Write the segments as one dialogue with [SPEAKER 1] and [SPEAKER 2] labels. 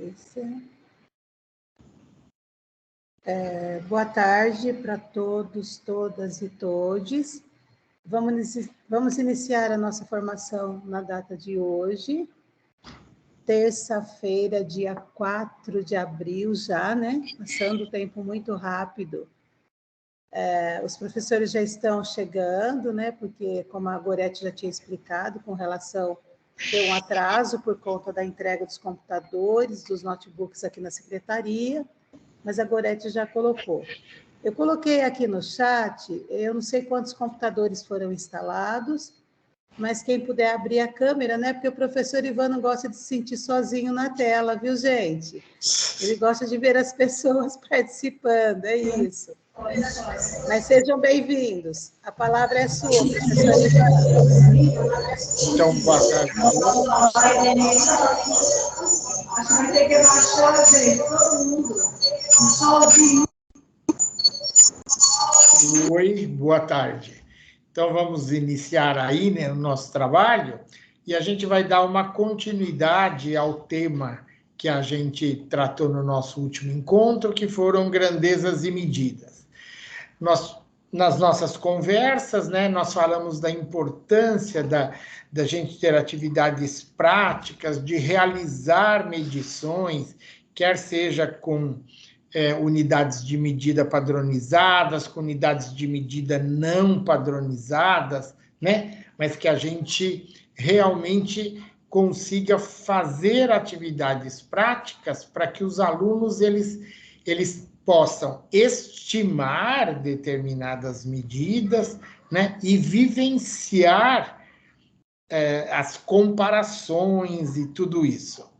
[SPEAKER 1] ver se... boa tarde para todos, todas e todes. Vamos iniciar a nossa formação na data de hoje, terça-feira, dia 4 de abril já, né? Passando o tempo muito rápido. Os professores já estão chegando, né? Porque, como a Gorete já tinha explicado, com relação... Deu um atraso por conta da entrega dos computadores, dos notebooks aqui na secretaria, mas a Gorete já colocou. Eu coloquei aqui no chat, eu não sei quantos computadores foram instalados, mas quem puder abrir a câmera, né? Porque o professor Ivan não gosta de se sentir sozinho na tela, viu, gente? Ele gosta de ver as pessoas participando, é isso. Mas sejam bem-vindos. A palavra é sua, professor Ivan.
[SPEAKER 2] Então, boa tarde.
[SPEAKER 3] Acho que vai ter que baixar, gente, todo mundo.
[SPEAKER 2] Oi, boa tarde. Então, vamos iniciar aí, né, o nosso trabalho e a gente vai dar uma continuidade ao tema que a gente tratou no nosso último encontro, que foram grandezas e medidas. Nas nossas conversas, né, nós falamos da importância da gente ter atividades práticas, de realizar medições, quer seja com unidades de medida padronizadas, com unidades de medida não padronizadas, né? Mas que a gente realmente consiga fazer atividades práticas para que os alunos eles possam estimar determinadas medidas, né? E vivenciar as comparações e tudo isso.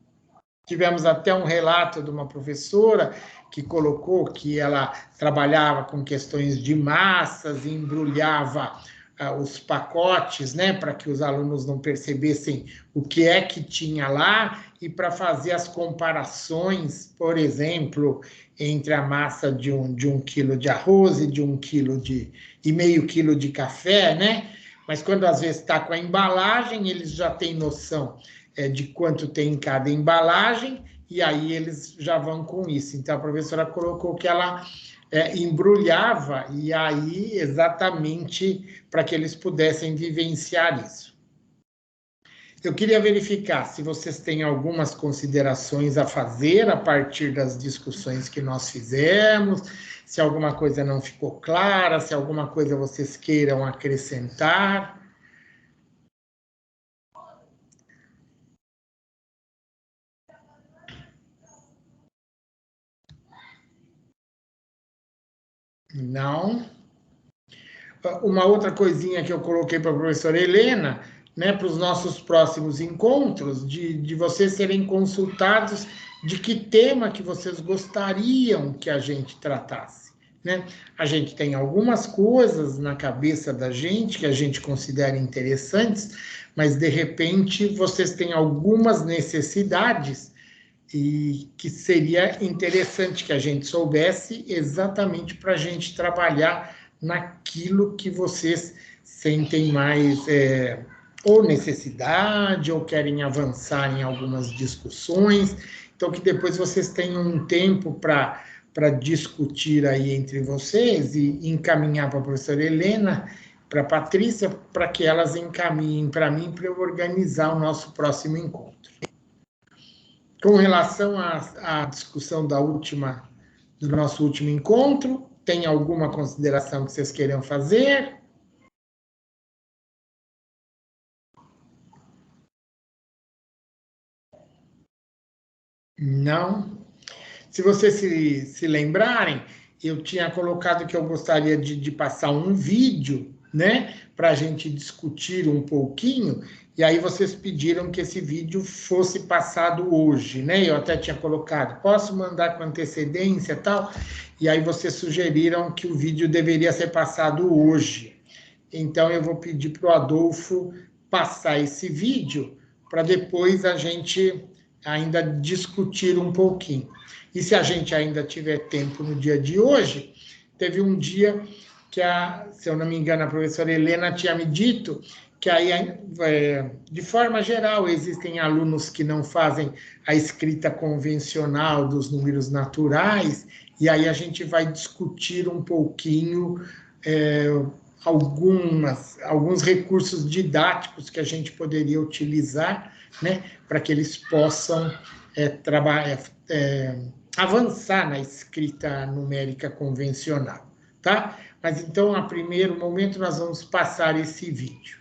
[SPEAKER 2] Tivemos até um relato de uma professora que colocou que ela trabalhava com questões de massas, embrulhava os pacotes, né, para que os alunos não percebessem o que é que tinha lá e para fazer as comparações, por exemplo, entre a massa de um quilo de arroz e de 1 quilo e meio quilo de café, né? Mas quando às vezes está com a embalagem, eles já têm noção de quanto tem em cada embalagem, e aí eles já vão com isso. Então, a professora colocou que ela embrulhava, e aí exatamente para que eles pudessem vivenciar isso. Eu queria verificar se vocês têm algumas considerações a fazer a partir das discussões que nós fizemos, se alguma coisa não ficou clara, se alguma coisa vocês queiram acrescentar. Não. Uma outra coisinha que eu coloquei para a professora Helena, né, para os nossos próximos encontros, de vocês serem consultados de que tema que vocês gostariam que a gente tratasse, né? A gente tem algumas coisas na cabeça da gente que a gente considera interessantes, mas, de repente, vocês têm algumas necessidades e que seria interessante que a gente soubesse exatamente para a gente trabalhar naquilo que vocês sentem mais ou necessidade, ou querem avançar em algumas discussões. Então, que depois vocês tenham um tempo para discutir aí entre vocês e encaminhar para a professora Helena, para a Patrícia, para que elas encaminhem para mim, para eu organizar o nosso próximo encontro. Com relação à discussão do nosso último encontro, tem alguma consideração que vocês queiram fazer? Não? Se vocês se lembrarem, eu tinha colocado que eu gostaria de passar um vídeo, né, para a gente discutir um pouquinho, e aí vocês pediram que esse vídeo fosse passado hoje, né? Eu até tinha colocado, posso mandar com antecedência e tal? E aí vocês sugeriram que o vídeo deveria ser passado hoje. Então, eu vou pedir para o Adolfo passar esse vídeo para depois a gente ainda discutir um pouquinho. E se a gente ainda tiver tempo no dia de hoje, teve um dia se eu não me engano, a professora Helena tinha me dito, que aí, de forma geral, existem alunos que não fazem a escrita convencional dos números naturais, e aí a gente vai discutir um pouquinho alguns recursos didáticos que a gente poderia utilizar, né, para que eles possam avançar na escrita numérica convencional, tá? Mas então, a primeiro momento, nós vamos passar esse vídeo.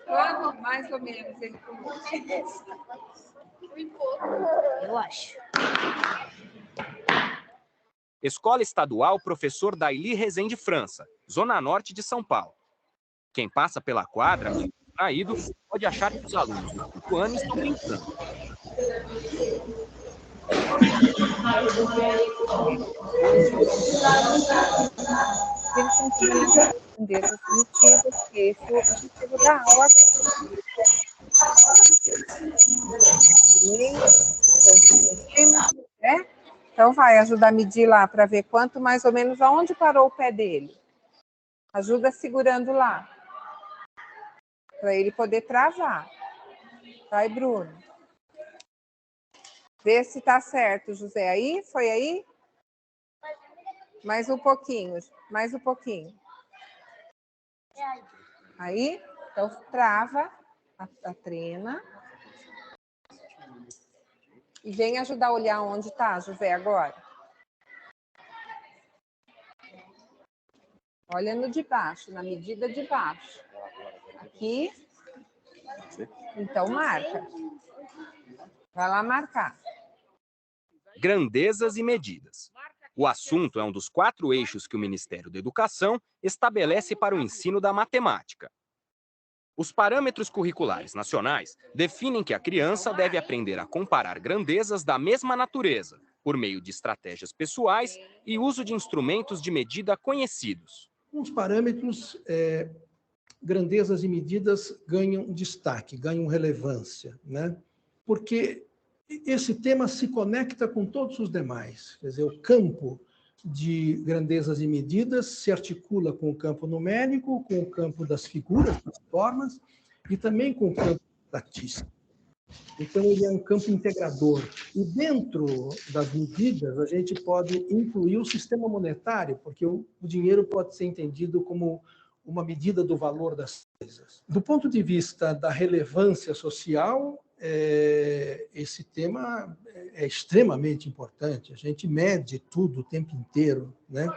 [SPEAKER 4] Quando mais ou menos ele
[SPEAKER 5] Eu acho.
[SPEAKER 6] Escola Estadual Professor Daily Rezende França, Zona Norte de São Paulo. Quem passa pela quadra, meio distraído, pode achar que os alunos do 5º ano estão brincando.
[SPEAKER 4] Eles são grandezas primitivas, que esse é o objetivo da aula. Né? Então, vai ajudar a medir lá para ver quanto mais ou menos aonde parou o pé dele. Ajuda segurando lá. Para ele poder travar. Vai, Bruno. Vê se está certo, José. Aí? Foi aí? Mais um pouquinho. Mais um pouquinho. Aí? Então, trava a trena. E vem ajudar a olhar onde está, José, agora. Olha no de baixo, na medida de baixo. Aqui. Então, marca. Vai lá marcar.
[SPEAKER 6] Grandezas e medidas. O assunto é um dos 4 eixos que o Ministério da Educação estabelece para o ensino da matemática. Os parâmetros curriculares nacionais definem que a criança deve aprender a comparar grandezas da mesma natureza, por meio de estratégias pessoais e uso de instrumentos de medida conhecidos.
[SPEAKER 7] Os parâmetros, grandezas e medidas ganham destaque, ganham relevância, né? Porque esse tema se conecta com todos os demais. Quer dizer, o campo de grandezas e medidas se articula com o campo numérico, com o campo das figuras, das formas, e também com o campo estatístico. Então, ele é um campo integrador. E dentro das medidas, a gente pode incluir o sistema monetário, porque o dinheiro pode ser entendido como uma medida do valor das coisas. Do ponto de vista da relevância social, esse tema é extremamente importante. A gente mede tudo o tempo inteiro, né?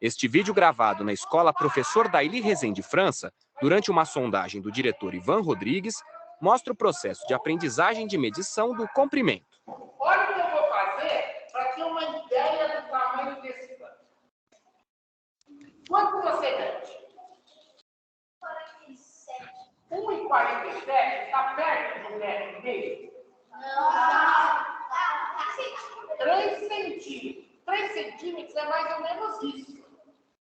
[SPEAKER 6] Este vídeo gravado na Escola Professor Daily Rezende França, durante uma sondagem do diretor Ivan Rodrigues, mostra o processo de aprendizagem de medição do comprimento.
[SPEAKER 2] Olha o que eu vou fazer para ter uma ideia do tamanho desse banco. Quanto você mede? 1,47 está perto de 1,5 metro? Não. 3 centímetros. 3 centímetros é mais ou menos isso.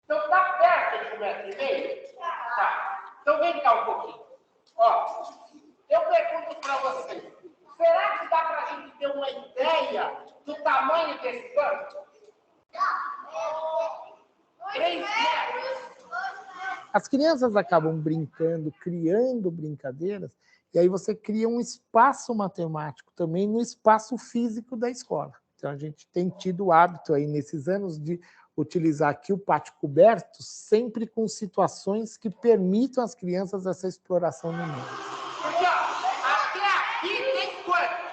[SPEAKER 2] Então está perto de 1,5 metro? Tá. Então vem cá um pouquinho. Ó, eu pergunto para vocês, será que dá para a gente ter uma ideia do tamanho desse banco? 3 metros.
[SPEAKER 8] As crianças acabam brincando, criando brincadeiras, e aí você cria um espaço matemático também no espaço físico da escola. Então, a gente tem tido o hábito aí nesses anos de utilizar aqui o pátio coberto, sempre com situações que permitam às crianças essa exploração numérica.
[SPEAKER 2] Porque, ó, até aqui tem quanto?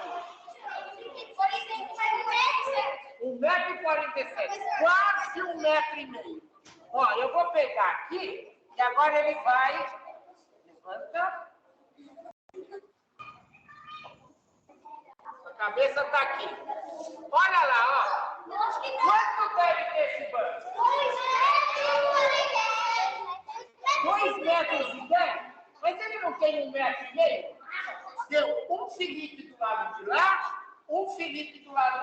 [SPEAKER 2] 1,47 m, quase 1,5 m. Ó, eu vou pegar aqui e agora ele vai... Levanta. A cabeça está aqui. Olha lá, ó. Quanto deve ter esse banco? 2,10 metros? Mas ele não tem 1,5 m? Deu um Felipe do lado de lá, um Felipe do lado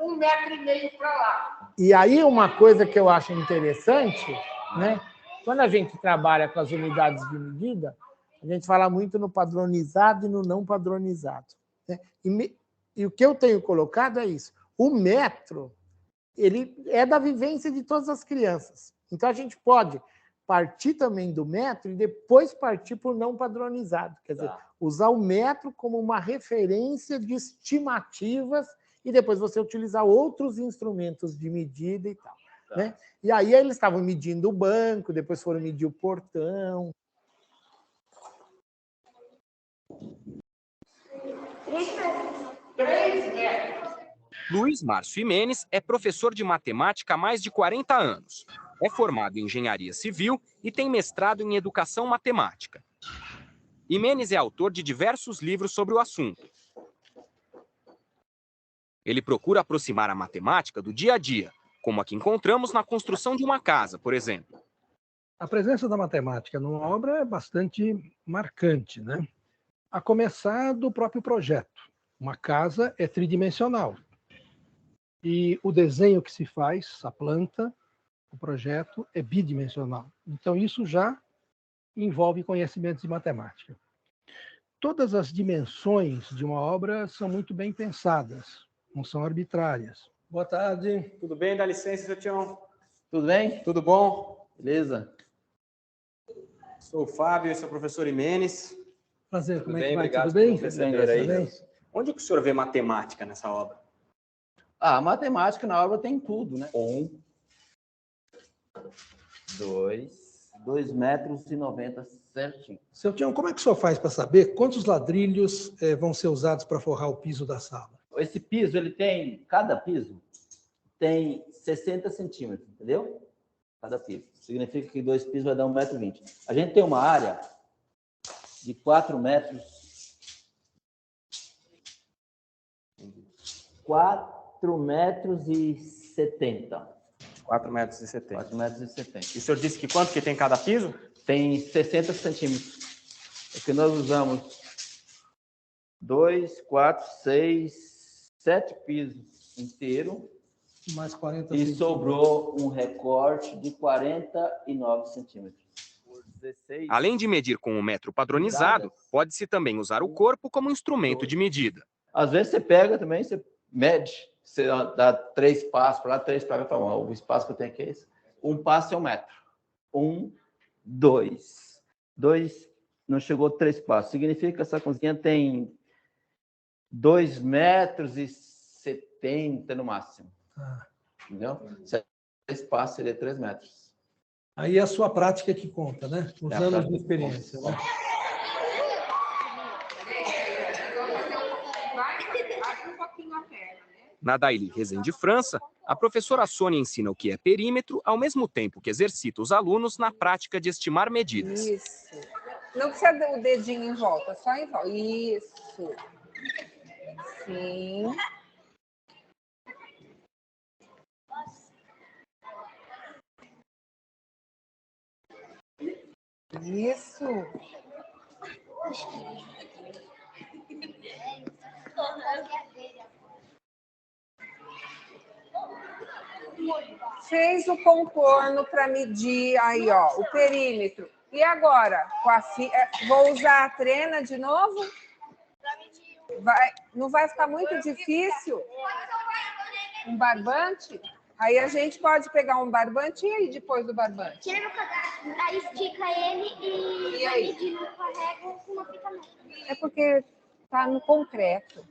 [SPEAKER 8] 1,5 metro para lá. E aí uma coisa que eu acho interessante, né? Quando a gente trabalha com as unidades de medida, a gente fala muito no padronizado e no não padronizado, né? E o que eu tenho colocado é isso. O metro, ele é da vivência de todas as crianças. Então, a gente pode partir também do metro e depois partir para o não padronizado. Quer dizer, usar o metro como uma referência de estimativas e depois você utilizar outros instrumentos de medida e tal. Né? E aí eles estavam medindo o banco, depois foram medir o portão.
[SPEAKER 6] Luiz Márcio Imenes é professor de matemática há mais de 40 anos. É formado em engenharia civil e tem mestrado em educação matemática. Imenes é autor de diversos livros sobre o assunto. Ele procura aproximar a matemática do dia a dia, como a que encontramos na construção de uma casa, por exemplo.
[SPEAKER 7] A presença da matemática numa obra é bastante marcante, né? A começar do próprio projeto. Uma casa é tridimensional. E o desenho que se faz, a planta, o projeto, é bidimensional. Então, isso já envolve conhecimentos de matemática. Todas as dimensões de uma obra são muito bem pensadas, não são arbitrárias. Boa tarde.
[SPEAKER 9] Tudo bem? Dá licença, seu Tião.
[SPEAKER 10] Tudo bem?
[SPEAKER 9] Tudo bom?
[SPEAKER 10] Beleza.
[SPEAKER 9] Sou o Fábio, sou o professor Imenes.
[SPEAKER 7] Prazer, como é que vai?
[SPEAKER 9] Obrigado
[SPEAKER 7] Tudo bem?
[SPEAKER 9] por receber aí.
[SPEAKER 7] Bem?
[SPEAKER 9] Onde que o senhor vê matemática nessa obra?
[SPEAKER 10] A matemática na obra tem tudo, né? 2,90 metros certinho.
[SPEAKER 7] Seu Tião, como é que o senhor faz para saber quantos ladrilhos vão ser usados para forrar o piso da sala?
[SPEAKER 10] Esse piso, cada piso tem 60 centímetros, entendeu? Cada piso. Significa que 2 pisos vai dar 1,20 m. A gente tem uma área de 4 metros. 4 metros e 70.
[SPEAKER 9] 4 metros e 70.
[SPEAKER 10] 4 metros e 70.
[SPEAKER 9] E o senhor disse que quanto que tem cada piso?
[SPEAKER 10] Tem 60 centímetros. É que nós usamos 2, 4, 6, 7 pisos inteiros.
[SPEAKER 7] Mais 40
[SPEAKER 10] e sobrou um recorte de 49 centímetros.
[SPEAKER 6] Além de medir com o metro padronizado, pode-se também usar o corpo como instrumento de medida.
[SPEAKER 10] Às vezes você pega também, você mede, você dá 3 passos para lá, 3 para cá, o espaço que eu tenho aqui é esse. 1 passo é 1 metro. 1, 2. 2 não chegou a 3 passos. Significa que essa cozinha tem 2 metros e 70 no máximo. Entendeu? 3 passos seria 3 metros.
[SPEAKER 7] Aí é a sua prática que conta, né? Os anos de experiência, né?
[SPEAKER 6] Na Daily Rezende França, a professora Sônia ensina o que é perímetro, ao mesmo tempo que exercita os alunos na prática de estimar medidas.
[SPEAKER 4] Isso. Não precisa dar o dedinho em volta, só em volta. Isso. Sim. Isso. Fez o contorno para medir aí, ó, o perímetro. E agora? Vou usar a trena de novo? Não vai ficar muito difícil? Um barbante? Aí a gente pode pegar um barbante e aí depois do barbante?
[SPEAKER 5] Tira no cadarço, aí estica ele e vai medindo com a régua com uma fita métrica.
[SPEAKER 4] É porque tá no concreto.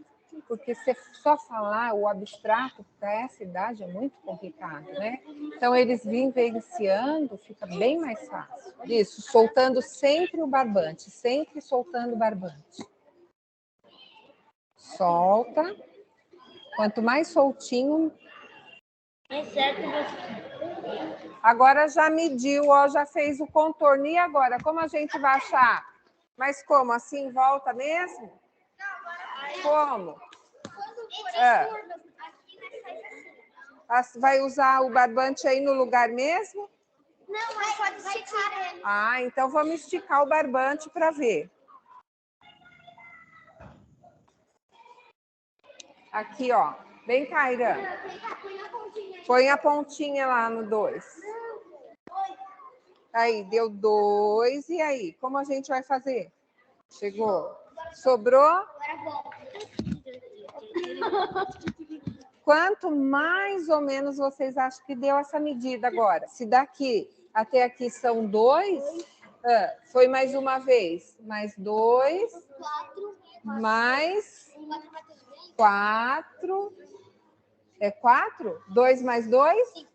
[SPEAKER 4] Porque se só falar o abstrato para essa idade é muito complicado, né? Então, eles vivenciando, fica bem mais fácil. Isso, soltando sempre o barbante, sempre soltando o barbante. Solta. Quanto mais soltinho...
[SPEAKER 5] Exceto você.
[SPEAKER 4] Agora já mediu, ó, já fez o contorno. E agora, como a gente vai achar? Mas como? Assim em volta mesmo? Como? Vai usar o barbante aí no lugar mesmo?
[SPEAKER 5] Não, mas pode esticar ele.
[SPEAKER 4] Ah, então vamos esticar o barbante para ver. Aqui, ó. Vem cá, Irã. Põe a pontinha lá no 2. Aí, deu 2. E aí, como a gente vai fazer? Chegou. Sobrou? Quanto mais ou menos vocês acham que deu essa medida agora? Se daqui até aqui são 2, foi mais uma vez. Mais 2, mais 4. É 4? 2 mais 2?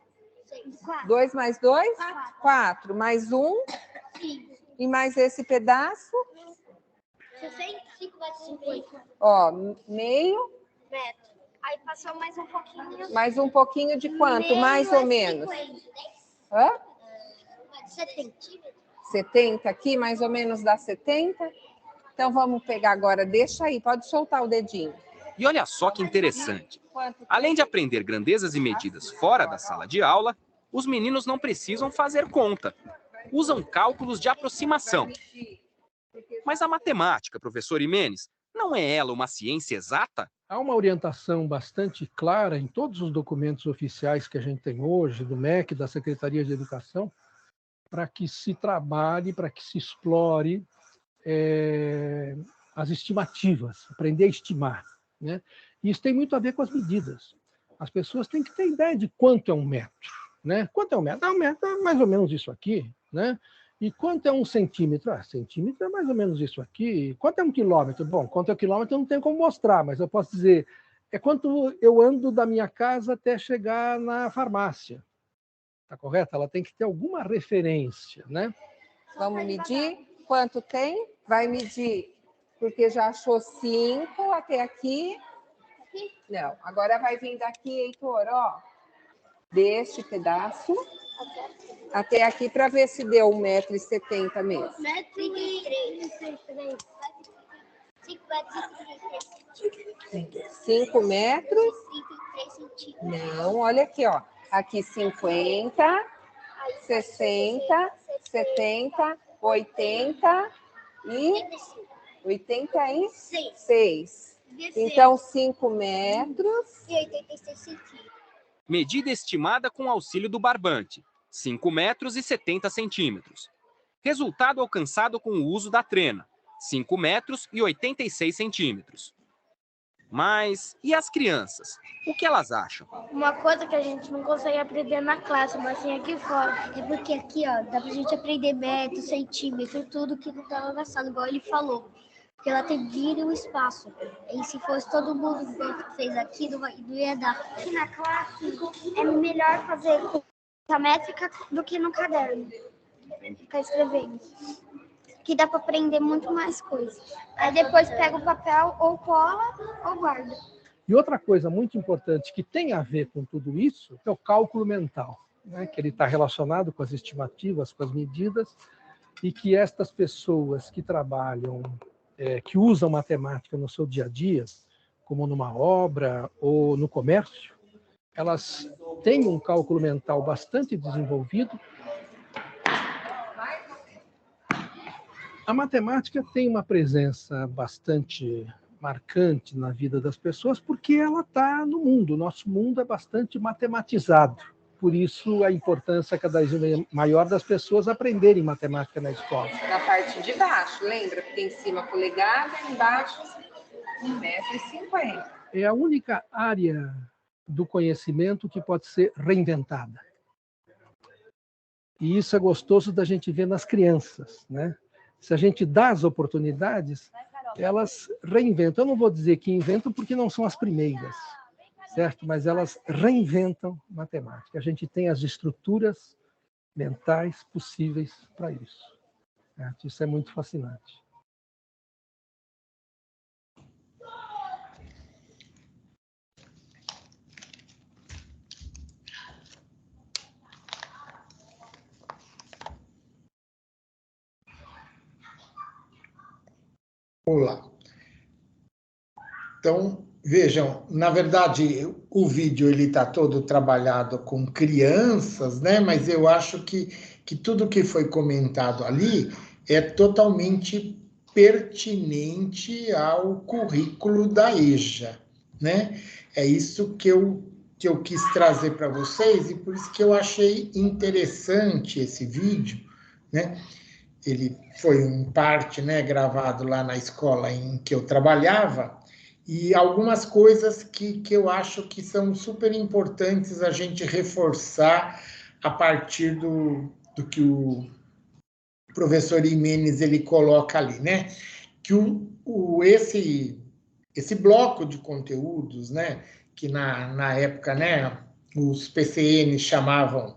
[SPEAKER 4] 2 mais 2? 4. Mais 1. E mais esse pedaço?
[SPEAKER 5] 65 vai 50.
[SPEAKER 4] Ó, meio.
[SPEAKER 5] Metro. Aí passou mais um pouquinho.
[SPEAKER 4] Mais um pouquinho de quanto?
[SPEAKER 5] Meio
[SPEAKER 4] Mais ou menos?
[SPEAKER 5] 50. 70.
[SPEAKER 4] 70 aqui, mais ou menos dá 70. Então vamos pegar agora, deixa aí, pode soltar o dedinho.
[SPEAKER 6] E olha só que interessante. Além de aprender grandezas e medidas fora da sala de aula, os meninos não precisam fazer conta. Usam cálculos de aproximação. Mas a matemática, professor Imenes, não é ela uma ciência exata?
[SPEAKER 7] Há uma orientação bastante clara em todos os documentos oficiais que a gente tem hoje, do MEC, da Secretaria de Educação, para que se trabalhe, para que se explore as estimativas, aprender a estimar, né? E isso tem muito a ver com as medidas. As pessoas têm que ter ideia de quanto é um metro, né? Quanto é um metro? Um metro é mais ou menos isso aqui, né? E quanto é um centímetro? Centímetro é mais ou menos isso aqui. Quanto é um quilômetro? Bom, quanto é um quilômetro eu não tenho como mostrar, mas eu posso dizer, é quanto eu ando da minha casa até chegar na farmácia. Tá correto? Ela tem que ter alguma referência, né?
[SPEAKER 4] Vamos medir quanto tem? Vai medir, porque já achou 5 até aqui. Não, agora vai vir daqui, Heitor, ó, deste pedaço até aqui para ver se deu 1,70 m mesmo. 5 metros? Não, olha aqui, ó. Aqui 50, 60, 70, 80 e 86. Então, 5 metros.
[SPEAKER 5] E 86 centímetros.
[SPEAKER 6] Medida estimada com auxílio do barbante, 5 metros e 70 centímetros. Resultado alcançado com o uso da trena, 5 metros e 86 centímetros. Mas e as crianças? O que elas acham?
[SPEAKER 5] Uma coisa que a gente não consegue aprender na classe, mas sim aqui fora. É porque aqui, ó, dá pra gente aprender metro, centímetro, tudo que não tava na sala, igual ele falou. Porque ela tem vida e o espaço. E se fosse todo mundo que fez aqui, não ia dar. Aqui na classe é melhor fazer com a métrica do que no caderno. Ficar escrevendo. Que dá para aprender muito mais coisas. Aí depois pega o papel, ou cola, ou guarda.
[SPEAKER 7] E outra coisa muito importante que tem a ver com tudo isso é o cálculo mental, né? Que ele está relacionado com as estimativas, com as medidas, e que estas pessoas que trabalham, que usam matemática no seu dia a dia, como numa obra ou no comércio, elas têm um cálculo mental bastante desenvolvido. A matemática tem uma presença bastante marcante na vida das pessoas porque ela está no mundo. O nosso mundo é bastante matematizado. Por isso, a importância cada vez maior das pessoas aprenderem matemática na escola.
[SPEAKER 4] Na parte de baixo, lembra? Porque em cima polegada, embaixo 1,50 m.
[SPEAKER 7] É a única área do conhecimento que pode ser reinventada. E isso é gostoso da gente ver nas crianças, né? Se a gente dá as oportunidades, elas reinventam. Eu não vou dizer que inventam porque não são as primeiras, certo? Mas elas reinventam matemática. A gente tem as estruturas mentais possíveis para isso. Certo? Isso é muito fascinante.
[SPEAKER 2] Vamos lá. Então, vejam, na verdade, o vídeo ele está todo trabalhado com crianças, né? Mas eu acho que tudo que foi comentado ali é totalmente pertinente ao currículo da EJA, né? É isso que eu quis trazer para vocês, e por isso que eu achei interessante esse vídeo, né? Ele foi em parte, né, gravado lá na escola em que eu trabalhava, e algumas coisas que eu acho que são super importantes a gente reforçar a partir do que o professor Imenes ele coloca ali, né? Que esse bloco de conteúdos, né, que na época, né, os PCN chamavam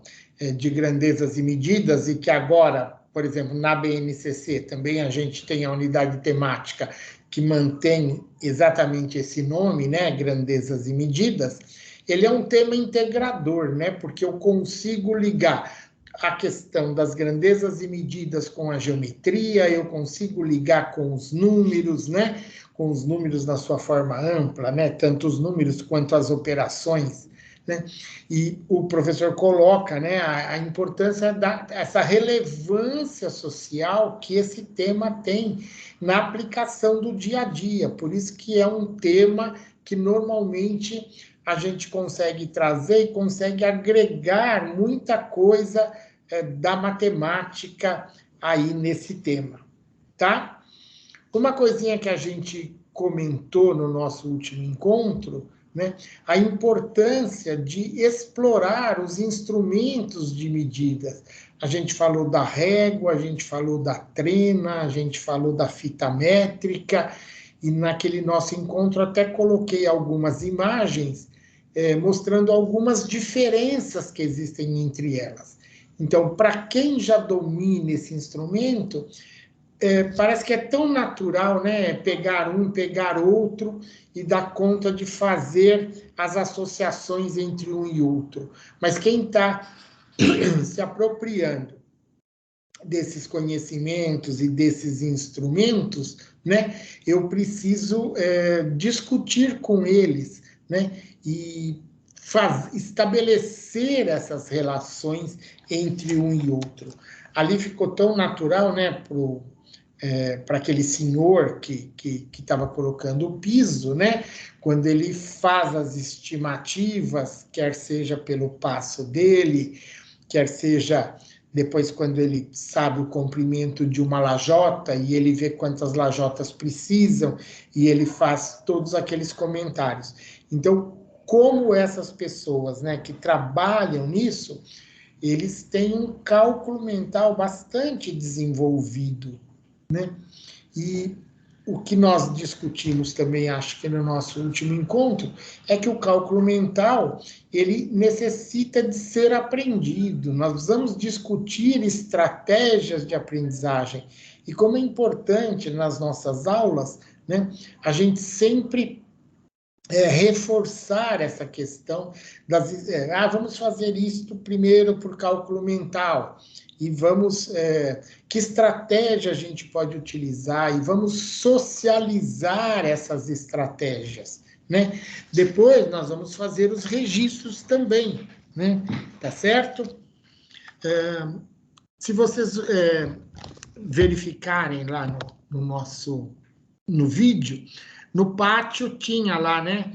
[SPEAKER 2] de grandezas e medidas, e que agora, por exemplo, na BNCC também a gente tem a unidade temática que mantém exatamente esse nome, né, grandezas e medidas. Ele é um tema integrador, né, porque eu consigo ligar a questão das grandezas e medidas com a geometria, eu consigo ligar com os números, né? Com os números na sua forma ampla, né? Tanto os números quanto as operações, né? E o professor coloca, né, a importância essa relevância social que esse tema tem na aplicação do dia a dia. Por isso que é um tema que normalmente a gente consegue trazer e consegue agregar muita coisa da matemática aí nesse tema, tá? Uma coisinha que a gente comentou no nosso último encontro, né, a importância de explorar os instrumentos de medidas. A gente falou da régua, a gente falou da trena, a gente falou da fita métrica, e naquele nosso encontro até coloquei algumas imagens mostrando algumas diferenças que existem entre elas. Então, para quem já domina esse instrumento, parece que é tão natural, né, pegar um, pegar outro e dar conta de fazer as associações entre um e outro. Mas quem está se apropriando desses conhecimentos e desses instrumentos, né, eu preciso discutir com eles, né, e estabelecer essas relações entre um e outro. Ali ficou tão natural, né, para aquele senhor que estava colocando o piso, né, quando ele faz as estimativas, quer seja pelo passo dele, quer seja depois quando ele sabe o comprimento de uma lajota e ele vê quantas lajotas precisam e ele faz todos aqueles comentários. Então, como essas pessoas, né, que trabalham nisso, eles têm um cálculo mental bastante desenvolvido, né? E o que nós discutimos também, acho que no nosso último encontro, é que o cálculo mental, ele necessita de ser aprendido. Nós vamos discutir estratégias de aprendizagem. E como é importante nas nossas aulas, né, a gente sempre reforçar essa questão vamos fazer isto primeiro por cálculo mental, e vamos, que estratégia a gente pode utilizar, e vamos socializar essas estratégias, né? Depois nós vamos fazer os registros também, né? Tá certo? Se vocês verificarem lá no vídeo, no pátio tinha lá, né,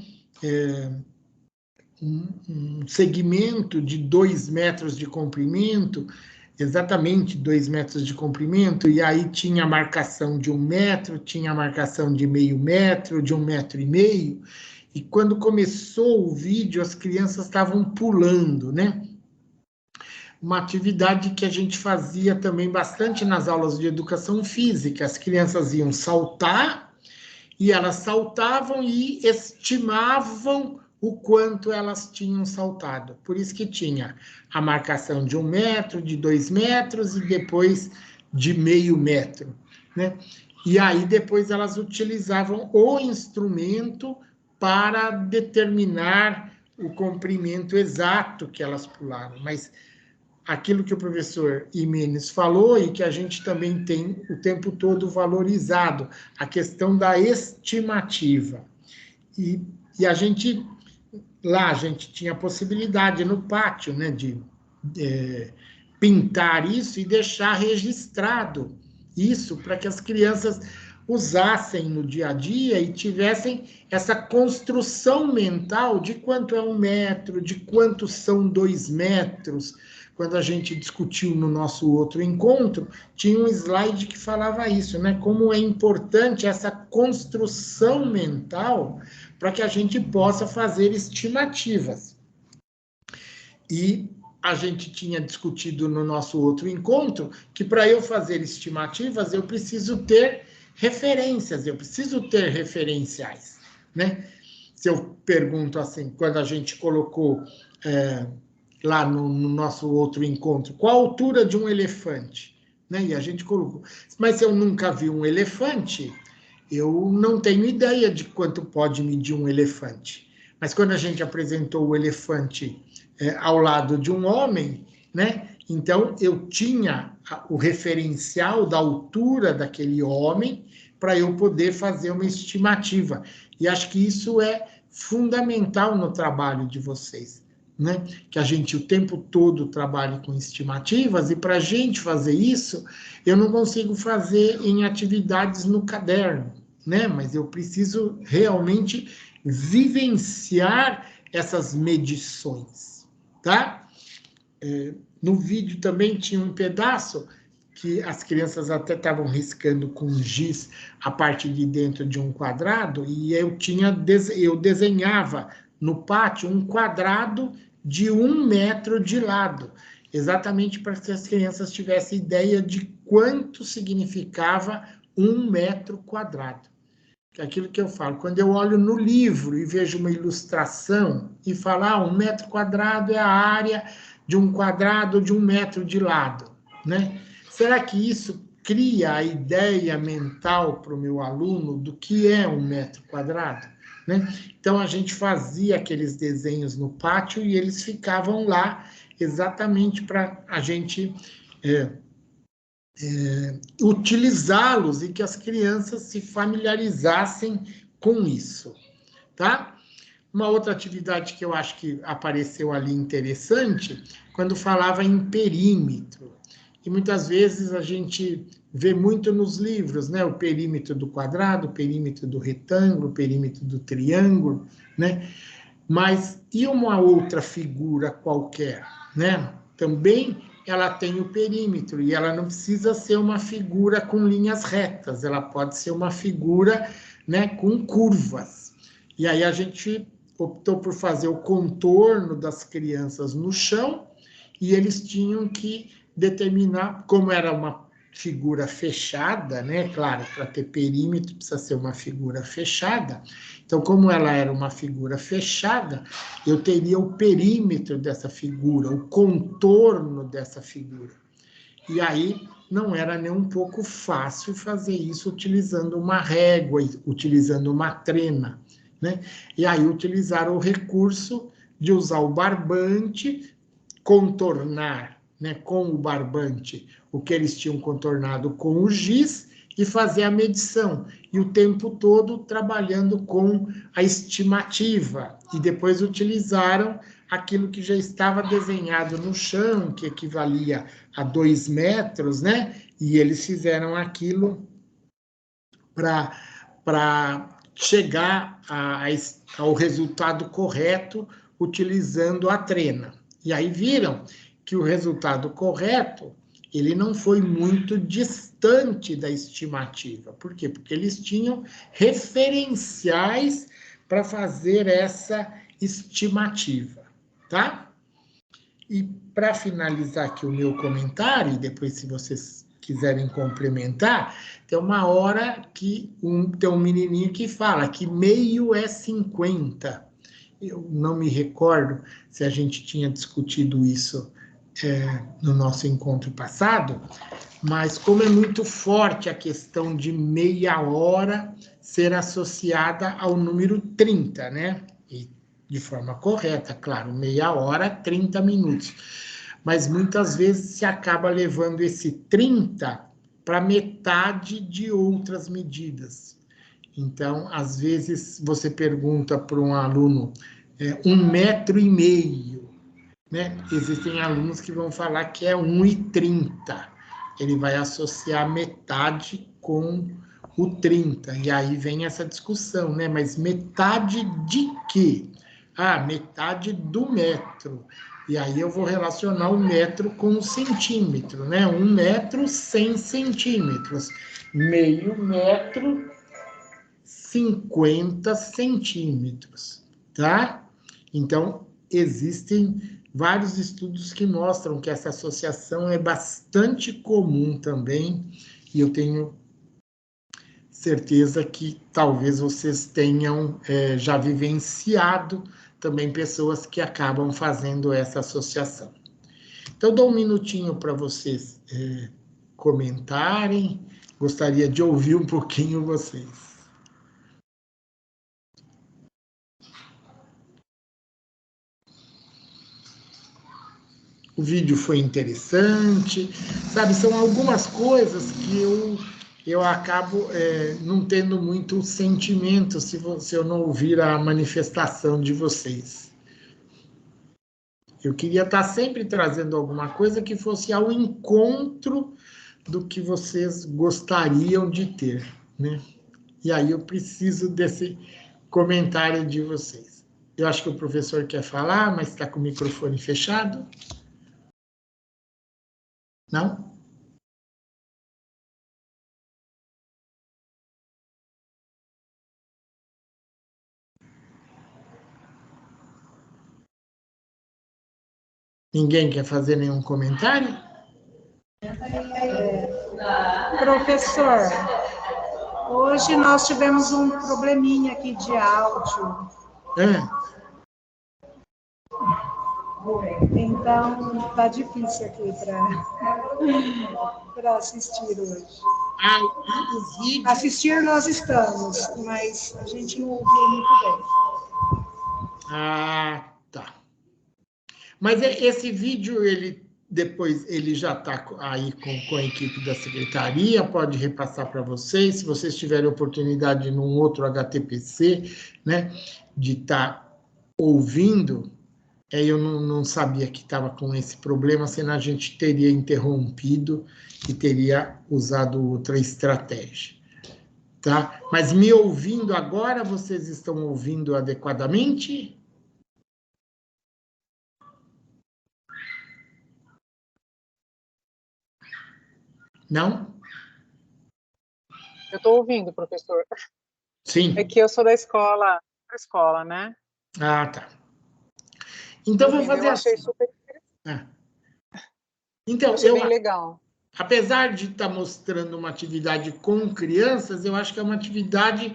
[SPEAKER 2] um segmento de 2 metros de comprimento, exatamente 2 metros de comprimento, e aí tinha a marcação de 1 metro, tinha a marcação de meio metro, de 1,5 metros, e quando começou o vídeo, as crianças estavam pulando, né? Uma atividade que a gente fazia também bastante nas aulas de educação física. As crianças iam saltar, e elas saltavam e estimavam o quanto elas tinham saltado. Por isso que tinha a marcação de 1 metro, de 2 metros, e depois de meio metro, né? E aí depois elas utilizavam o instrumento para determinar o comprimento exato que elas pularam. Mas aquilo que o professor Imenes falou e que a gente também tem o tempo todo valorizado, a questão da estimativa. E a gente tinha a possibilidade no pátio, né, de pintar isso e deixar registrado isso para que as crianças usassem no dia a dia e tivessem essa construção mental de quanto é 1 metro, de quanto são 2 metros. Quando a gente discutiu no nosso outro encontro, tinha um slide que falava isso, né? Como é importante essa construção mental para que a gente possa fazer estimativas. E a gente tinha discutido no nosso outro encontro que para eu fazer estimativas eu preciso ter referências, eu preciso ter referenciais, né? Se eu pergunto assim, quando a gente colocou lá no nosso outro encontro, qual a altura de um elefante, né? E a gente colocou, mas se eu nunca vi um elefante, eu não tenho ideia de quanto pode medir um elefante. Mas quando a gente apresentou o elefante ao lado de um homem, né? Então, eu tinha o referencial da altura daquele homem para eu poder fazer uma estimativa. E acho que isso é fundamental no trabalho de vocês, né? Que a gente o tempo todo trabalhe com estimativas, e para a gente fazer isso, eu não consigo fazer em atividades no caderno, né? Mas eu preciso realmente vivenciar essas medições, tá? No vídeo também tinha um pedaço que as crianças até estavam riscando com giz a parte de dentro de um quadrado, e eu desenhava no pátio um quadrado de 1 metro de lado, exatamente para que as crianças tivessem ideia de quanto significava 1 metro quadrado. Aquilo que eu falo, quando eu olho no livro e vejo uma ilustração e falo, 1 metro quadrado é a área de um quadrado de 1 metro de lado, né? Será que isso cria a ideia mental para o meu aluno do que é 1 metro quadrado, né? Então, a gente fazia aqueles desenhos no pátio e eles ficavam lá exatamente para a gente utilizá-los e que as crianças se familiarizassem com isso, tá? Uma outra atividade que eu acho que apareceu ali interessante, quando falava em perímetro. E muitas vezes a gente vê muito nos livros, né? O perímetro do quadrado, o perímetro do retângulo, o perímetro do triângulo, né? Mas e uma outra figura qualquer, né? Também ela tem o perímetro, e ela não precisa ser uma figura com linhas retas, ela pode ser uma figura, né, com curvas. E aí a gente optou por fazer o contorno das crianças no chão, e eles tinham que determinar, como era uma figura fechada, né? Claro, para ter perímetro precisa ser uma figura fechada. Então, como ela era uma figura fechada, eu teria o perímetro dessa figura, o contorno dessa figura. E aí não era nem um pouco fácil fazer isso utilizando uma régua, utilizando uma trena, né? E aí utilizaram o recurso de usar o barbante, contornar, né, com o barbante o que eles tinham contornado com o giz e fazer a medição. E o tempo todo trabalhando com a estimativa. E depois utilizaram aquilo que já estava desenhado no chão, que equivalia a 2 metros, né? E eles fizeram aquilo para chegar ao resultado correto utilizando a trena. E aí viram que o resultado correto, ele não foi muito distante da estimativa. Por quê? Porque eles tinham referenciais para fazer essa estimativa, tá? E para finalizar aqui o meu comentário, e depois se vocês quiserem complementar, tem uma hora que tem um menininho que fala que meio é 50. Eu não me recordo se a gente tinha discutido isso no nosso encontro passado, mas como é muito forte a questão de meia hora ser associada ao número 30, né? E de forma correta, claro, meia hora, 30 minutos. Mas muitas vezes se acaba levando esse 30 para metade de outras medidas. Então, às vezes, você pergunta para um aluno 1,5 metro, né? Existem alunos que vão falar que é 1,30. Ele vai associar metade com o 30. E aí vem essa discussão, né? Mas metade de quê? Ah, metade do metro. E aí eu vou relacionar o metro com o centímetro, né? 1 metro, 100 centímetros. Meio metro, 50 centímetros, tá? Então, existem vários estudos que mostram que essa associação é bastante comum também, e eu tenho certeza que talvez vocês tenham já vivenciado também pessoas que acabam fazendo essa associação. Então, dou um minutinho para vocês comentarem, gostaria de ouvir um pouquinho vocês. O vídeo foi interessante, sabe? São algumas coisas que eu acabo não tendo muito sentimento se eu não ouvir a manifestação de vocês. Eu queria estar sempre trazendo alguma coisa que fosse ao encontro do que vocês gostariam de ter, né? E aí eu preciso desse comentário de vocês. Eu acho que o professor quer falar, mas está com o microfone fechado. Não? Ninguém quer fazer nenhum comentário?
[SPEAKER 1] Professor, hoje nós tivemos um probleminha aqui de áudio. Então, tá difícil aqui para assistir hoje.
[SPEAKER 2] O vídeo...
[SPEAKER 1] Assistir nós estamos, mas a gente não ouviu muito bem.
[SPEAKER 2] Ah, tá. Mas esse vídeo, depois ele já está aí com a equipe da secretaria, pode repassar para vocês, se vocês tiverem oportunidade num outro HTPC, né, de estar ouvindo. Eu não sabia que estava com esse problema, senão a gente teria interrompido e teria usado outra estratégia, tá? Mas me ouvindo agora, vocês estão ouvindo adequadamente? Não?
[SPEAKER 4] Eu estou ouvindo, professor.
[SPEAKER 2] Sim.
[SPEAKER 4] É que eu sou da escola, né?
[SPEAKER 2] Ah, tá. Então, vou fazer
[SPEAKER 4] eu achei
[SPEAKER 2] assim.
[SPEAKER 4] super interessante.
[SPEAKER 2] Então,
[SPEAKER 4] bem legal.
[SPEAKER 2] Apesar de estar mostrando uma atividade com crianças, eu acho que é uma atividade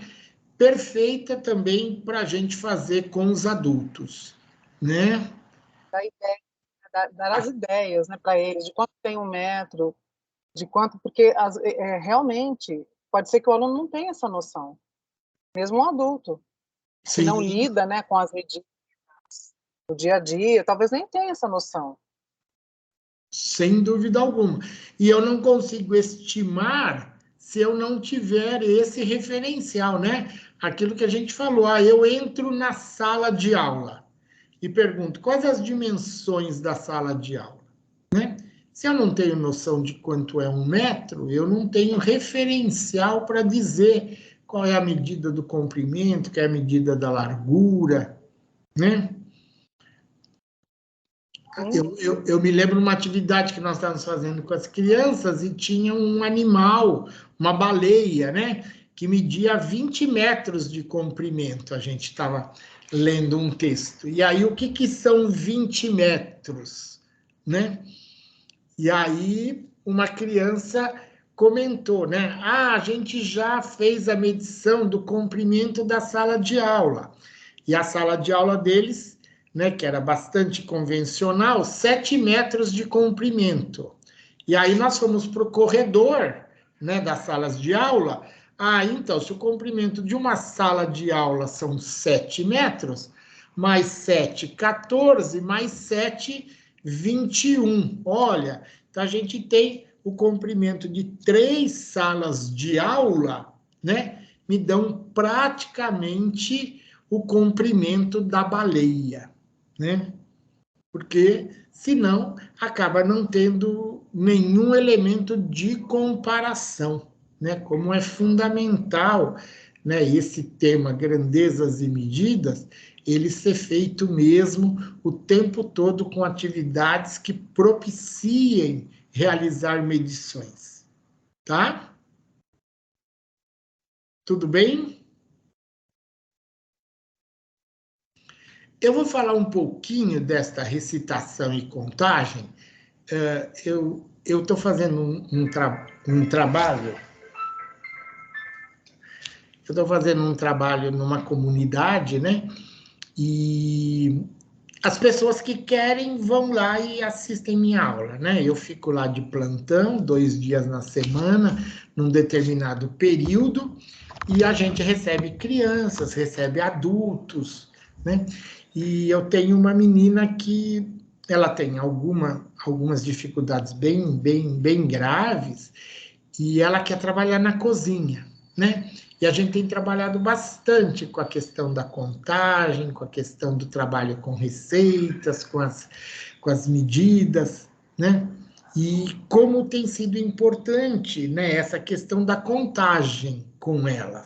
[SPEAKER 2] perfeita também para a gente fazer com os adultos, né?
[SPEAKER 4] Dar as ideias, né, para eles, de quanto tem 1 metro, de quanto, porque realmente pode ser que o aluno não tenha essa noção, mesmo um adulto,
[SPEAKER 2] Sim.
[SPEAKER 4] que não lida, né, com as medidas do dia a dia, talvez nem tenha essa noção.
[SPEAKER 2] Sem dúvida alguma. E eu não consigo estimar se eu não tiver esse referencial, né? Aquilo que a gente falou, eu entro na sala de aula e pergunto, quais as dimensões da sala de aula, né? Se eu não tenho noção de quanto é 1 metro, eu não tenho referencial para dizer qual é a medida do comprimento, qual é a medida da largura, né? Eu me lembro de uma atividade que nós estávamos fazendo com as crianças e tinha um animal, uma baleia, né? Que media 20 metros de comprimento. A gente estava lendo um texto. E aí, o que são 20 metros, né? E aí, uma criança comentou, né? A gente já fez a medição do comprimento da sala de aula. E a sala de aula deles, né, que era bastante convencional, 7 metros de comprimento. E aí nós fomos para o corredor, né, das salas de aula. Então, se o comprimento de uma sala de aula são 7 metros, mais 7, 14, mais 7, 21. Olha, então a gente tem o comprimento de 3 salas de aula, né, me dão praticamente o comprimento da baleia, né? Porque, senão, acaba não tendo nenhum elemento de comparação, né, como é fundamental, né, esse tema grandezas e medidas, ele ser feito mesmo o tempo todo com atividades que propiciem realizar medições, tá? Tudo bem? Eu vou falar um pouquinho desta recitação e contagem. Eu estou fazendo um trabalho. Eu estou fazendo um trabalho numa comunidade, né? E as pessoas que querem vão lá e assistem minha aula, né? Eu fico lá de plantão, 2 dias na semana, num determinado período, e a gente recebe crianças, recebe adultos, né? E eu tenho uma menina que ela tem algumas dificuldades bem graves, e ela quer trabalhar na cozinha, né? E a gente tem trabalhado bastante com a questão da contagem, com a questão do trabalho com receitas, com as medidas, né? E como tem sido importante, né, essa questão da contagem com ela,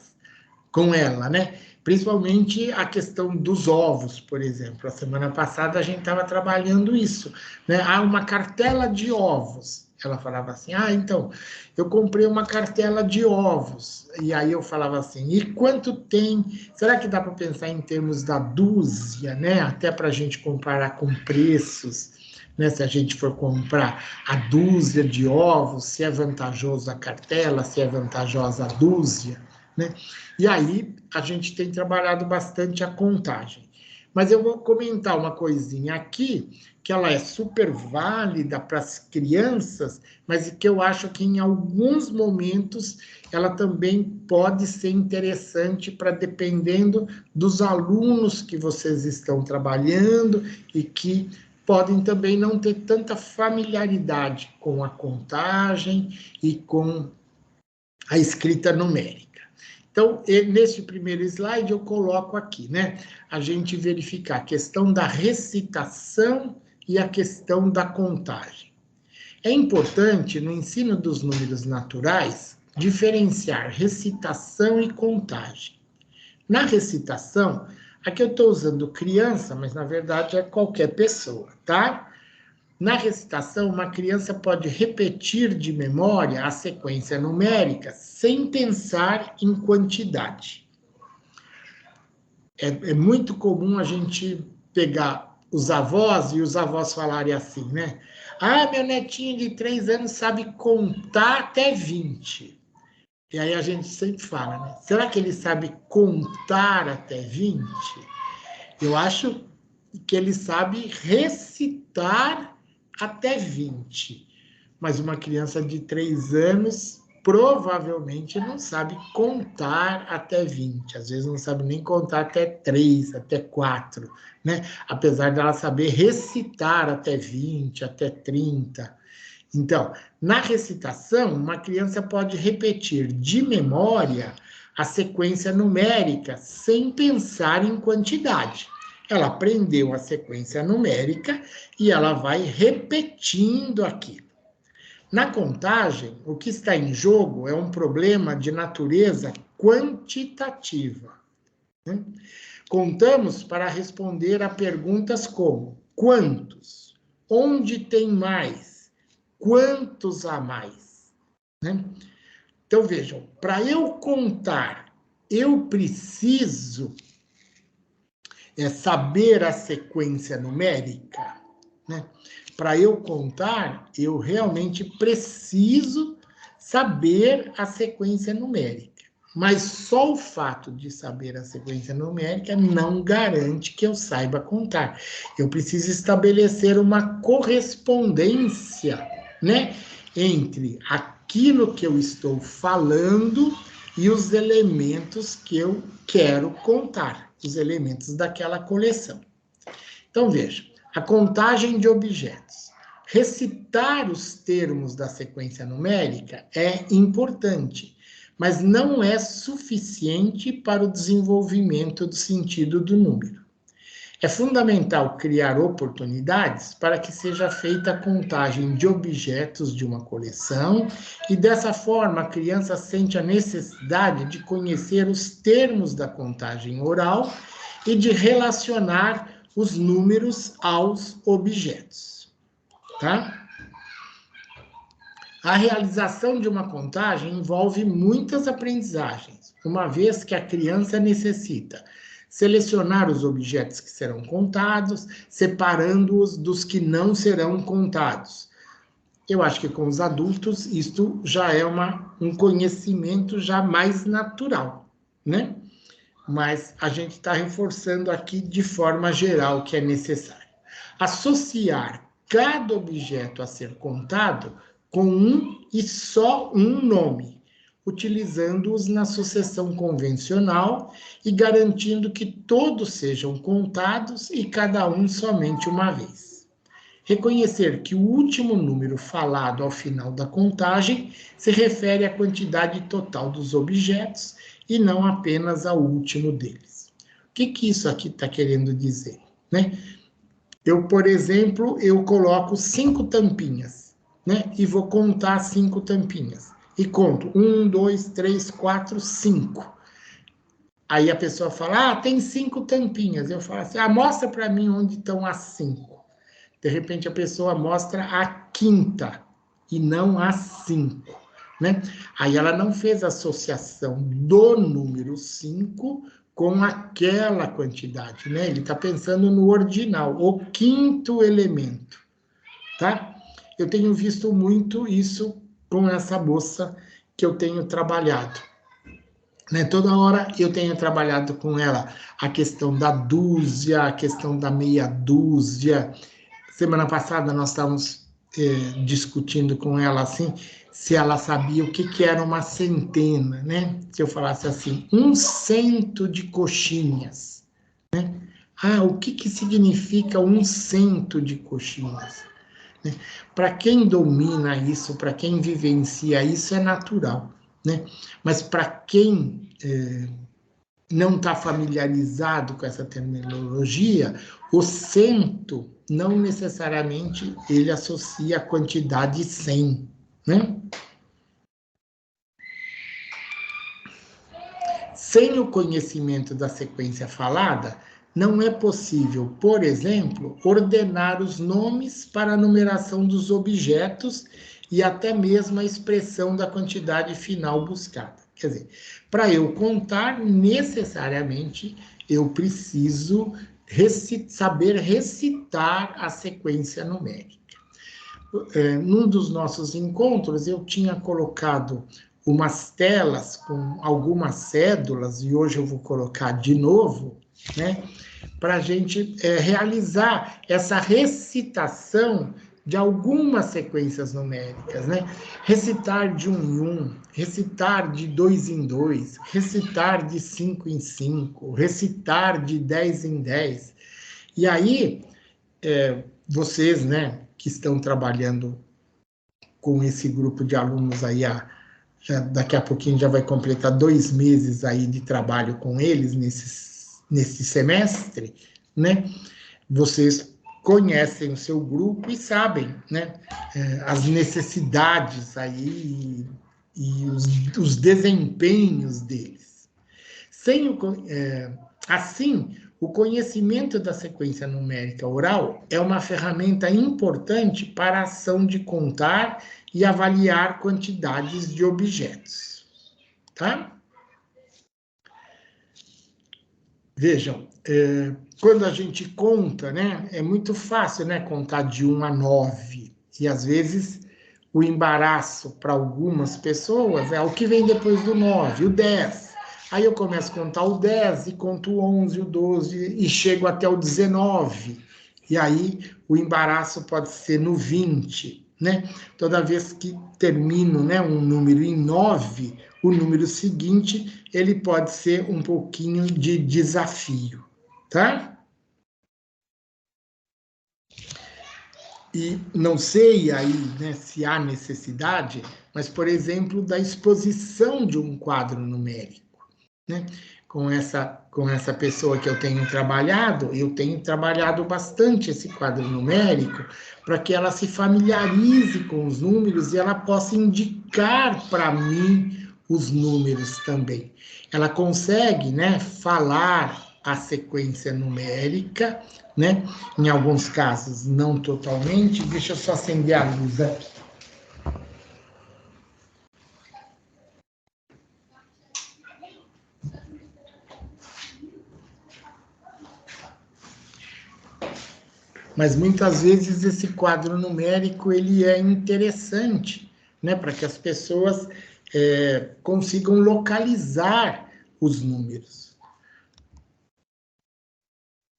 [SPEAKER 2] né? Principalmente a questão dos ovos, por exemplo. A semana passada a gente estava trabalhando isso, né? Uma cartela de ovos. Ela falava assim, então, eu comprei uma cartela de ovos. E aí eu falava assim, e quanto tem? Será que dá para pensar em termos da dúzia, né? Até para a gente comparar com preços, né? Se a gente for comprar a dúzia de ovos, se é vantajoso a cartela, se é vantajosa a dúzia, né? E aí a gente tem trabalhado bastante a contagem. Mas eu vou comentar uma coisinha aqui, que ela é super válida para as crianças, mas que eu acho que em alguns momentos ela também pode ser interessante para, dependendo dos alunos que vocês estão trabalhando e que podem também não ter tanta familiaridade com a contagem e com a escrita numérica. Então, nesse primeiro slide, eu coloco aqui, né? A gente verificar a questão da recitação e a questão da contagem. É importante, no ensino dos números naturais, diferenciar recitação e contagem. Na recitação, aqui eu estou usando criança, mas na verdade é qualquer pessoa, tá? Na recitação, uma criança pode repetir de memória a sequência numérica sem pensar em quantidade. É muito comum a gente pegar os avós e os avós falarem assim, né? Meu netinho de 3 anos sabe contar até 20. E aí a gente sempre fala, né? Será que ele sabe contar até 20? Eu acho que ele sabe recitar até 20, mas uma criança de 3 anos provavelmente não sabe contar até 20, às vezes não sabe nem contar até 3, até 4, né? Apesar dela saber recitar até 20, até 30. Então, na recitação, uma criança pode repetir de memória a sequência numérica sem pensar em quantidade. Ela aprendeu a sequência numérica e ela vai repetindo aquilo. Na contagem, o que está em jogo é um problema de natureza quantitativa, né? Contamos para responder a perguntas como: quantos? Onde tem mais? Quantos a mais? Né? Então, vejam, para eu contar, eu preciso saber a sequência numérica, né? Para eu contar, eu realmente preciso saber a sequência numérica. Mas só o fato de saber a sequência numérica não garante que eu saiba contar. Eu preciso estabelecer uma correspondência, né, entre aquilo que eu estou falando e os elementos que eu quero contar, os elementos daquela coleção. Então, veja, a contagem de objetos. Recitar os termos da sequência numérica é importante, mas não é suficiente para o desenvolvimento do sentido do número. É fundamental criar oportunidades para que seja feita a contagem de objetos de uma coleção e, dessa forma, a criança sente a necessidade de conhecer os termos da contagem oral e de relacionar os números aos objetos. Tá? A realização de uma contagem envolve muitas aprendizagens, uma vez que a criança necessita selecionar os objetos que serão contados, separando-os dos que não serão contados. Eu acho que com os adultos isto já é um conhecimento já mais natural, né? Mas a gente está reforçando aqui de forma geral que é necessário. Associar cada objeto a ser contado com um e só um nome, utilizando-os na sucessão convencional e garantindo que todos sejam contados e cada um somente uma vez. Reconhecer que o último número falado ao final da contagem se refere à quantidade total dos objetos e não apenas ao último deles. O que isso aqui está querendo dizer, né? Eu, por exemplo, coloco 5 tampinhas, né? E vou contar 5 tampinhas. E conto 1, 2, 3, 4, 5. Aí a pessoa fala, tem 5 tampinhas. Eu falo assim, mostra para mim onde estão as 5. De repente a pessoa mostra a 5ª e não as 5, né? Aí ela não fez a associação do número 5 com aquela quantidade, né? Ele está pensando no ordinal, o 5º elemento, tá? Eu tenho visto muito isso com essa moça que eu tenho trabalhado, né? Toda hora eu tenho trabalhado com ela a questão da dúzia, a questão da meia dúzia. Semana passada nós estávamos discutindo com ela assim, se ela sabia o que era uma centena, né? Se eu falasse assim, 100 de coxinhas, né? O que significa 100 de coxinhas? Para quem domina isso, para quem vivencia isso, é natural, né? Mas para quem não está familiarizado com essa terminologia, o 100 não necessariamente ele associa a quantidade 100, né? Sem o conhecimento da sequência falada, não é possível, por exemplo, ordenar os nomes para a numeração dos objetos e até mesmo a expressão da quantidade final buscada. Quer dizer, para eu contar, necessariamente, eu preciso saber recitar a sequência numérica. Num dos nossos encontros, eu tinha colocado umas telas com algumas cédulas, e hoje eu vou colocar de novo, né, para a gente realizar essa recitação de algumas sequências numéricas, né? Recitar de 1 em 1, recitar de 2 em 2, recitar de 5 em 5, recitar de 10 em 10. E aí, vocês, né, que estão trabalhando com esse grupo de alunos aí, daqui a pouquinho já vai completar 2 meses aí de trabalho com eles nesse semestre, né? Vocês conhecem o seu grupo e sabem, né, as necessidades aí e os desempenhos deles. Assim, o conhecimento da sequência numérica oral é uma ferramenta importante para a ação de contar e avaliar quantidades de objetos, tá? Vejam, quando a gente conta, né, é muito fácil, né, contar de 1 a 9, e às vezes o embaraço para algumas pessoas é o que vem depois do 9, o 10. Aí eu começo a contar o 10 e conto o 11, o 12 e chego até o 19. E aí o embaraço pode ser no 20, né? Toda vez que termino, né, um número em 9, o número seguinte, ele pode ser um pouquinho de desafio, tá? E não sei aí, né, se há necessidade, mas, por exemplo, da exposição de um quadro numérico, né? com essa pessoa que eu tenho trabalhado bastante esse quadro numérico para que ela se familiarize com os números e ela possa indicar para mim os números também. Ela consegue, né, falar a sequência numérica, né? Em alguns casos, não totalmente. Deixa eu só acender a luz aqui. Mas muitas vezes esse quadro numérico ele é interessante, né, para que as pessoas consigam localizar os números.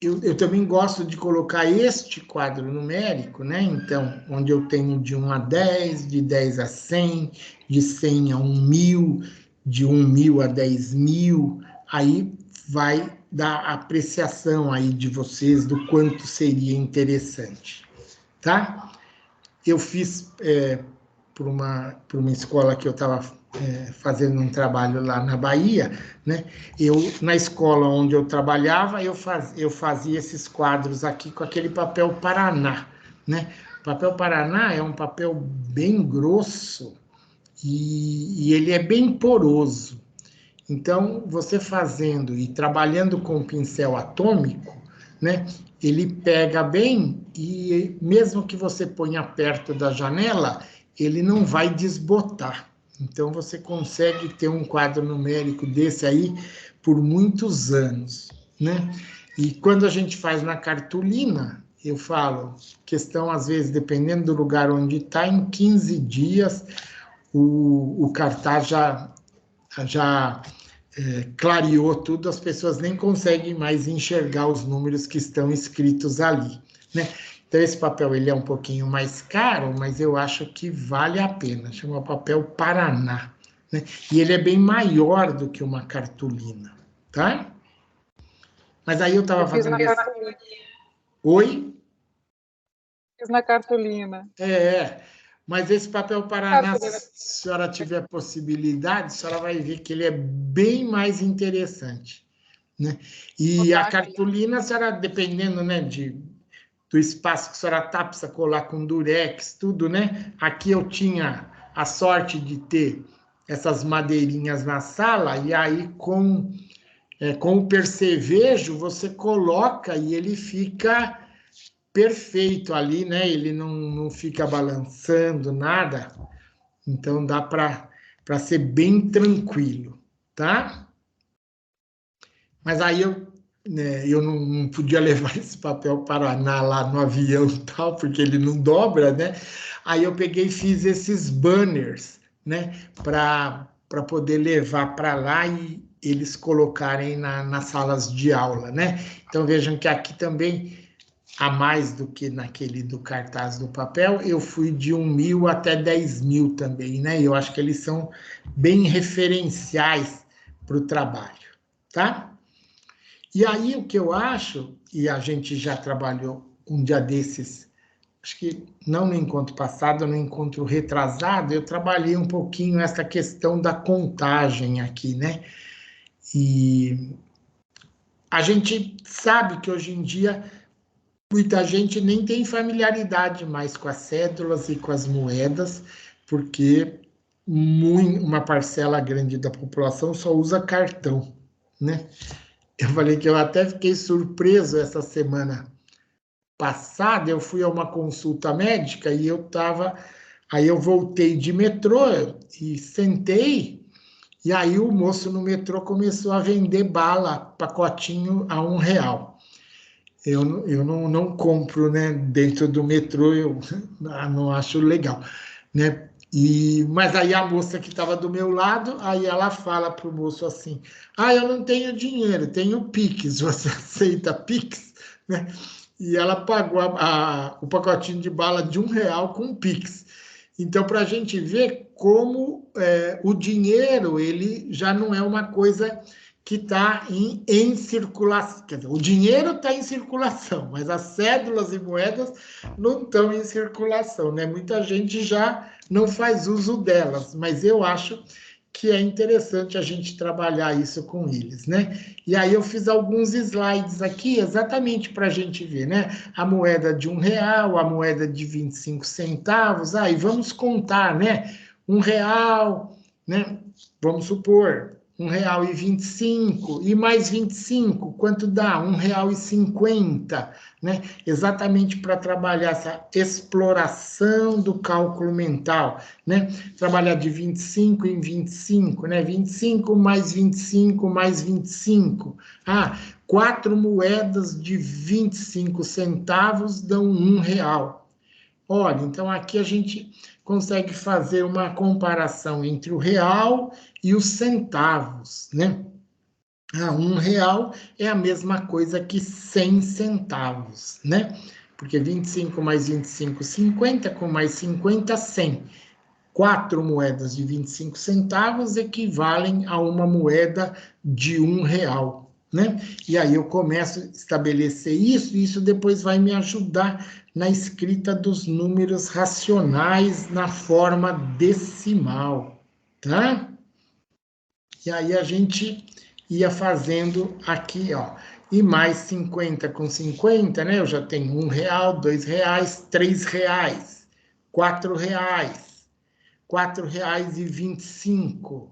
[SPEAKER 2] Eu também gosto de colocar este quadro numérico, né, então, onde eu tenho de 1 a 10, de 10 a 100, de 100 a 1.000, de 1.000 a 10.000, aí vai da apreciação aí de vocês do quanto seria interessante, tá? Eu fiz por uma escola que eu estava fazendo um trabalho lá na Bahia, né? Na escola onde eu trabalhava, eu fazia esses quadros aqui com aquele papel Paraná, né? O papel Paraná é um papel bem grosso e ele é bem poroso. Então, você fazendo e trabalhando com pincel atômico, né, ele pega bem e mesmo que você ponha perto da janela, ele não vai desbotar. Então, você consegue ter um quadro numérico desse aí por muitos anos, né? E quando a gente faz na cartolina, eu falo, questão às vezes, dependendo do lugar onde está, em 15 dias, o cartaz já clareou tudo, as pessoas nem conseguem mais enxergar os números que estão escritos ali, né? Então, esse papel ele é um pouquinho mais caro, mas eu acho que vale a pena. Chama papel Paraná, né? E ele é bem maior do que uma cartolina, tá? Mas aí eu estava fazendo... Oi?
[SPEAKER 11] Fiz na cartolina.
[SPEAKER 2] Mas esse papel Paraná, se a senhora tiver possibilidade, a senhora vai ver que ele é bem mais interessante, né? E a cartolina, a senhora, dependendo, né, do espaço que a senhora tá, precisa colar com durex, tudo, né? Aqui eu tinha a sorte de ter essas madeirinhas na sala, e aí com o percevejo você coloca e ele fica perfeito ali, né? Ele não fica balançando nada, então dá para ser bem tranquilo, tá? Mas aí eu não podia levar esse papel Paraná lá no avião e tal, porque ele não dobra, né? Aí eu peguei e fiz esses banners, né? Para poder levar para lá e eles colocarem nas salas de aula, né? Então vejam que aqui também, a mais do que naquele do cartaz do papel, eu fui de 1.000 até 10.000 também, né? Eu acho que eles são bem referenciais para o trabalho, tá? E aí o que eu acho, e a gente já trabalhou um dia desses, acho que não no encontro passado, no encontro retrasado, eu trabalhei um pouquinho essa questão da contagem aqui, né? E a gente sabe que hoje em dia muita gente nem tem familiaridade mais com as cédulas e com as moedas, porque uma parcela grande da população só usa cartão, né? Eu falei que eu até fiquei surpreso essa semana passada, eu fui a uma consulta médica e aí eu voltei de metrô e sentei, e aí o moço no metrô começou a vender bala, pacotinho a R$1. Eu não compro, né, dentro do metrô, eu não acho legal, né? Mas aí a moça que estava do meu lado, aí ela fala para o moço assim, eu não tenho dinheiro, tenho Pix, você aceita Pix? Né? E ela pagou o pacotinho de bala de R$1 com Pix. Então, para a gente ver como o dinheiro ele já não é uma coisa que está em circulação. Quer dizer, o dinheiro está em circulação, mas as cédulas e moedas não estão em circulação, né? Muita gente já não faz uso delas, mas eu acho que é interessante a gente trabalhar isso com eles, né? E aí eu fiz alguns slides aqui, exatamente para a gente ver, né? A moeda de R$1, a moeda de 25 centavos, aí vamos contar, né? R$1, né? Vamos supor, R$1,25 e mais 25, quanto dá? R$1,50, né? Exatamente para trabalhar essa exploração do cálculo mental, né? Trabalhar de 25 em 25, né? 25 mais 25 mais 25. 4 moedas de 25 centavos dão R$1. Olha, então aqui a gente consegue fazer uma comparação entre o real e os centavos, né? R$1 é a mesma coisa que 100 centavos, né? Porque 25 mais 25, 50, com mais 50, 100. 4 moedas de 25 centavos equivalem a uma moeda de R$1. Né? E aí eu começo a estabelecer isso, e isso depois vai me ajudar na escrita dos números racionais na forma decimal, tá? E aí a gente ia fazendo aqui, ó, e mais 50 com 50, né? Eu já tenho R$1, R$2, R$3, R$4, R$4,25,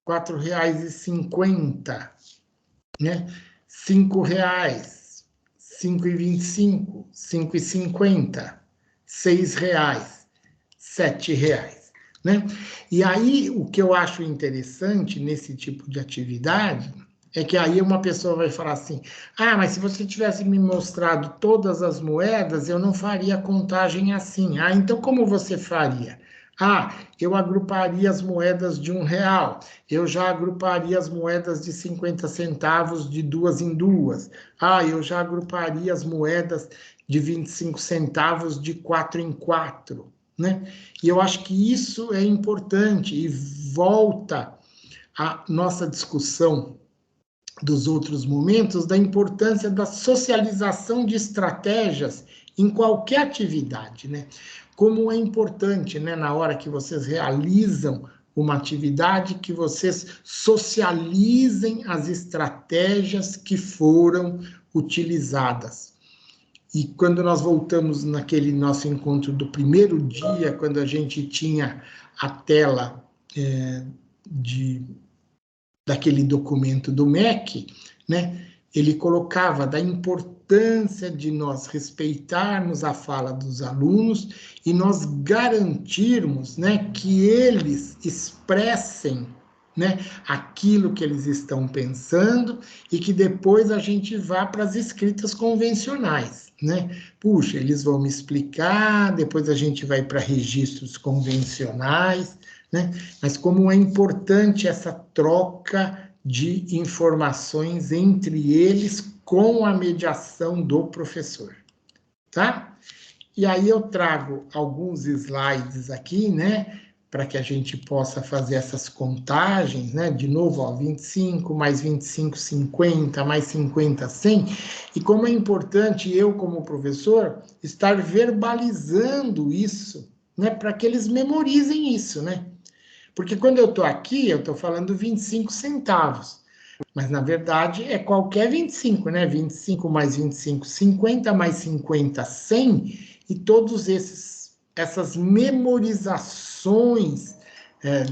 [SPEAKER 2] R$4,50, né? R$5, 5,25, 5,50, R$6, R$7, né? E aí, o que eu acho interessante nesse tipo de atividade é que aí uma pessoa vai falar assim, mas se você tivesse me mostrado todas as moedas, eu não faria contagem assim. Então como você faria? Eu agruparia as moedas de R$1, eu já agruparia as moedas de 50 centavos de duas em duas, eu já agruparia as moedas de 25 centavos de 4 em 4, né? E eu acho que isso é importante e volta à nossa discussão dos outros momentos da importância da socialização de estratégias em qualquer atividade, né? Como é importante, né, na hora que vocês realizam uma atividade, que vocês socializem as estratégias que foram utilizadas. E quando nós voltamos naquele nosso encontro do primeiro dia, quando a gente tinha a tela daquele documento do MEC, né, ele colocava da importância de nós respeitarmos a fala dos alunos e nós garantirmos, né, que eles expressem, né, aquilo que eles estão pensando e que depois a gente vá para as escritas convencionais, né? Puxa, eles vão me explicar, depois a gente vai para registros convencionais, né? Mas como é importante essa troca de informações entre eles com a mediação do professor, tá? E aí eu trago alguns slides aqui, né, para que a gente possa fazer essas contagens, né, de novo, ó, 25 mais 25, 50, mais 50, 100, e como é importante eu, como professor, estar verbalizando isso, né, para que eles memorizem isso, né? Porque quando eu estou aqui, eu estou falando 25 centavos. Mas, na verdade, é qualquer 25, né? 25 mais 25, 50 mais 50, 100. E todos essas memorizações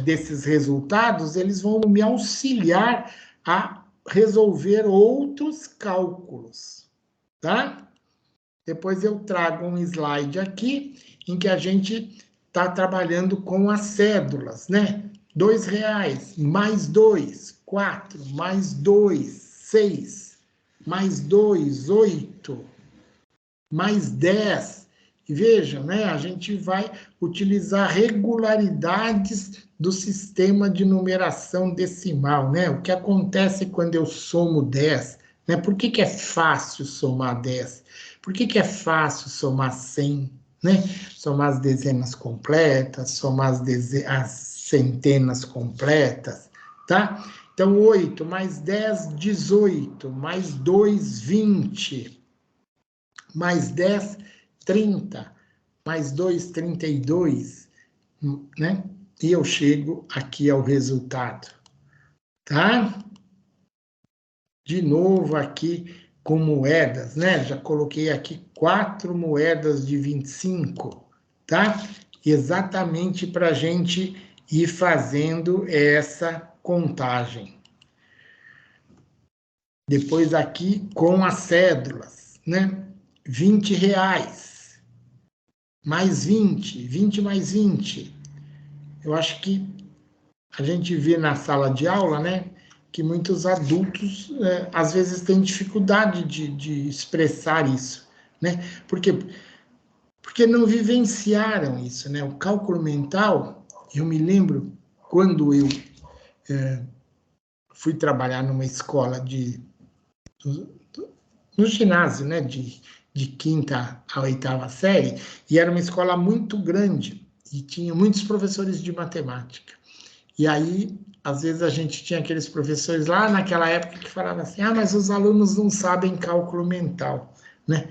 [SPEAKER 2] desses resultados, eles vão me auxiliar a resolver outros cálculos, tá? Depois eu trago um slide aqui, em que a gente está trabalhando com as cédulas, né? R$2, mais 2, 4, mais 2, 6, mais 2, 8, mais 10. E vejam, né? A gente vai utilizar regularidades do sistema de numeração decimal, né? O que acontece quando eu somo 10, né? Por que é fácil somar 10? Por que é fácil somar 100? Né? Somar as dezenas completas, somar as centenas completas, tá? Então, 8 mais 10, 18, mais 2, 20, mais 10, 30, mais 2, 32, né? e eu chego aqui ao resultado, tá? De novo aqui com moedas, né? Já coloquei aqui 4 moedas de 25, tá? Exatamente para a gente ir fazendo essa contagem. Depois aqui com as cédulas, né? R$20, mais 20, 20 mais 20. Eu acho que a gente vê na sala de aula, né? Que muitos adultos, às vezes, têm dificuldade de expressar isso, né? Porque não vivenciaram isso, né? O cálculo mental, eu me lembro quando eu fui trabalhar numa escola no ginásio, né? De 5ª a 8ª série, e era uma escola muito grande, e tinha muitos professores de matemática. E aí, às vezes, a gente tinha aqueles professores lá naquela época que falavam assim, mas os alunos não sabem cálculo mental, né?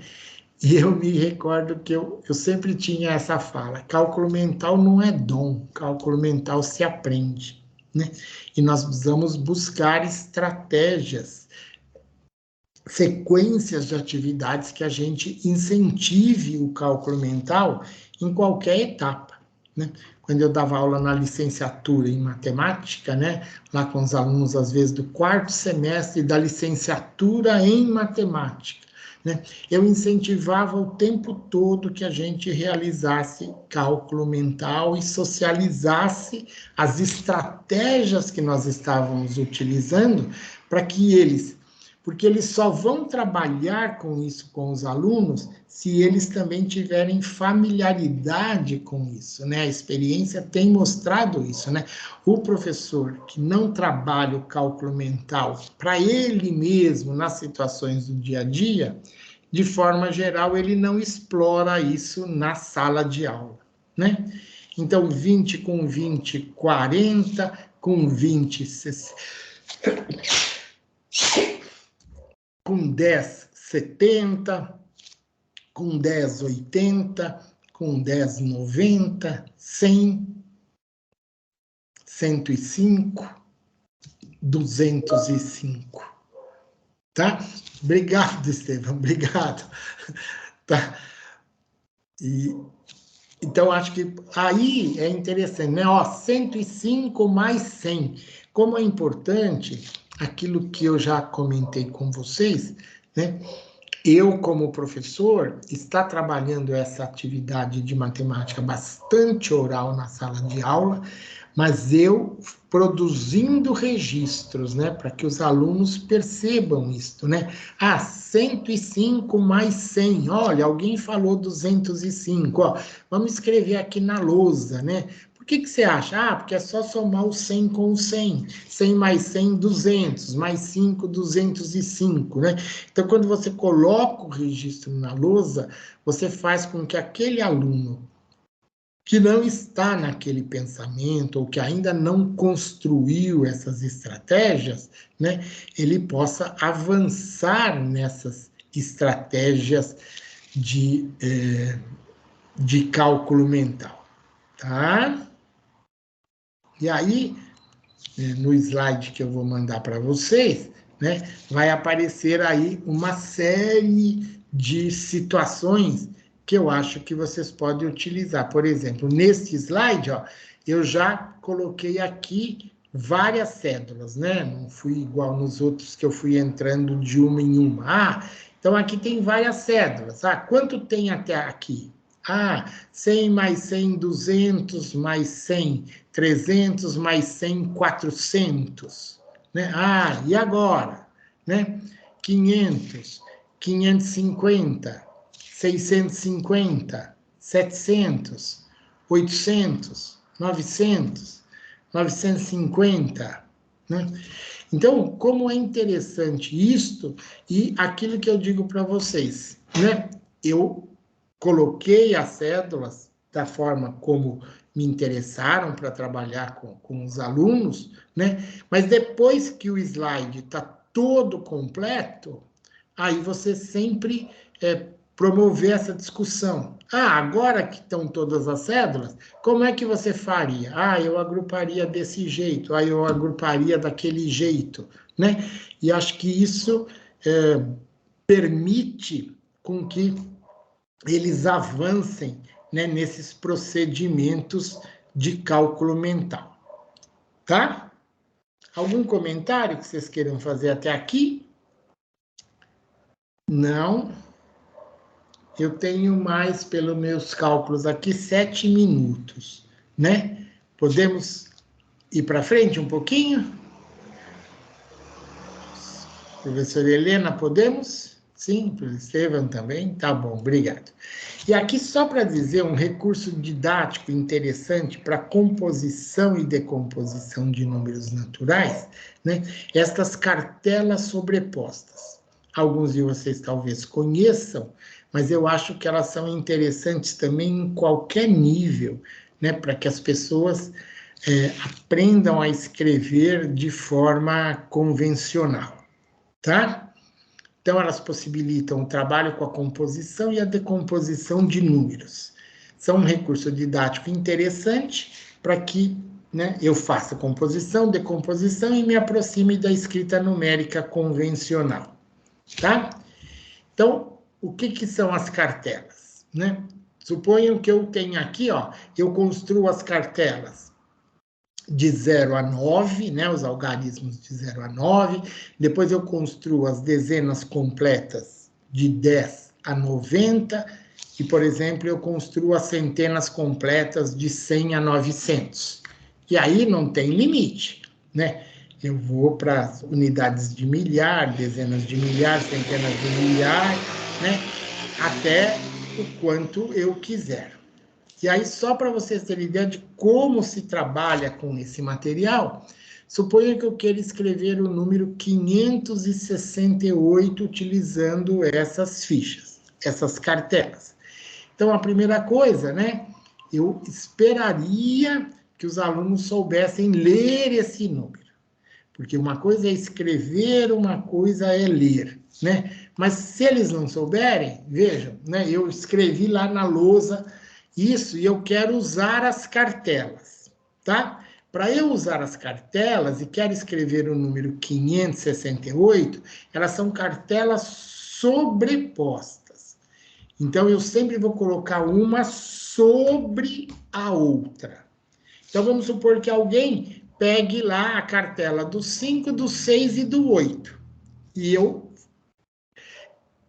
[SPEAKER 2] E eu me recordo que eu sempre tinha essa fala, cálculo mental não é dom, cálculo mental se aprende, né? E nós precisamos buscar estratégias, sequências de atividades que a gente incentive o cálculo mental em qualquer etapa, né? Quando eu dava aula na licenciatura em matemática, né, lá com os alunos, às vezes, do 4º semestre da licenciatura em matemática, né, eu incentivava o tempo todo que a gente realizasse cálculo mental e socializasse as estratégias que nós estávamos utilizando para que porque eles só vão trabalhar com isso com os alunos se eles também tiverem familiaridade com isso, né? A experiência tem mostrado isso, né? O professor que não trabalha o cálculo mental para ele mesmo nas situações do dia a dia, de forma geral, ele não explora isso na sala de aula, né? Então, 20 com 20, 40, com 20, 60... com 10, 70, com 10, 80, com 10, 90, 100, 105, 205. Tá? Obrigado, Estevão, obrigado. Tá? Então, acho que aí é interessante, né? 105 mais 100. Como é importante aquilo que eu já comentei com vocês, né? Eu, como professor, está trabalhando essa atividade de matemática bastante oral na sala de aula, mas eu produzindo registros, né, para que os alunos percebam isso, né? 105 mais 100, olha, alguém falou 205, ó, vamos escrever aqui na lousa, né? Por que você acha? Porque é só somar o 100 com o 100. 100 mais 100, 200. Mais 5, 205, né? Então, quando você coloca o registro na lousa, você faz com que aquele aluno que não está naquele pensamento, ou que ainda não construiu essas estratégias, né? Ele possa avançar nessas estratégias de cálculo mental, tá? E aí, no slide que eu vou mandar para vocês, né, vai aparecer aí uma série de situações que eu acho que vocês podem utilizar. Por exemplo, nesse slide, ó, eu já coloquei aqui várias cédulas, né? Não fui igual nos outros que eu fui entrando de uma em uma. Então aqui tem várias cédulas. Quanto tem até aqui? 100 mais 100, 200 mais 100, 300 mais 100, 400. Né? E agora? Né? 500, 550, 650, 700, 800, 900, 950. Né? Então, como é interessante isto e aquilo que eu digo para vocês, né? Eu coloquei as cédulas da forma como me interessaram para trabalhar com os alunos, né? Mas depois que o slide está todo completo, aí você sempre promover essa discussão. Agora que estão todas as cédulas, como é que você faria? Eu agruparia desse jeito, eu agruparia daquele jeito, né? E acho que isso permite com que eles avancem, né, nesses procedimentos de cálculo mental. Tá? Algum comentário que vocês queiram fazer até aqui? Não. Eu tenho mais, pelos meus cálculos aqui, 7 minutos, né? Podemos ir para frente um pouquinho? Professora Helena, podemos? Sim, professor Estevam também? Tá bom, obrigado. E aqui, só para dizer, um recurso didático interessante para composição e decomposição de números naturais, né? Estas cartelas sobrepostas. Alguns de vocês talvez conheçam, mas eu acho que elas são interessantes também em qualquer nível, né? Para que as pessoas aprendam a escrever de forma convencional, tá? Então, elas possibilitam o trabalho com a composição e a decomposição de números. São um recurso didático interessante para que, né, eu faça composição, decomposição e me aproxime da escrita numérica convencional. Tá? Então, o que são as cartelas? Né? Suponham que eu tenha aqui, eu construo as cartelas de 0 a 9, né, os algarismos de 0 a 9, depois eu construo as dezenas completas de 10 a 90, e, por exemplo, eu construo as centenas completas de 100 a 900. E aí não tem limite, né? Eu vou para as unidades de milhar, dezenas de milhar, centenas de milhar, né? Até o quanto eu quiser. E aí, só para vocês terem ideia de como se trabalha com esse material, suponha que eu queira escrever o número 568 utilizando essas fichas, essas cartelas. Então, a primeira coisa, né? Eu esperaria que os alunos soubessem ler esse número. Porque uma coisa é escrever, uma coisa é ler, né? Mas se eles não souberem, vejam, né? Eu escrevi lá na lousa isso, e eu quero usar as cartelas, tá? Para eu usar as cartelas e quero escrever o número 568, elas são cartelas sobrepostas. Então, eu sempre vou colocar uma sobre a outra. Então, vamos supor que alguém pegue lá a cartela do 5, do 6 e do 8. E eu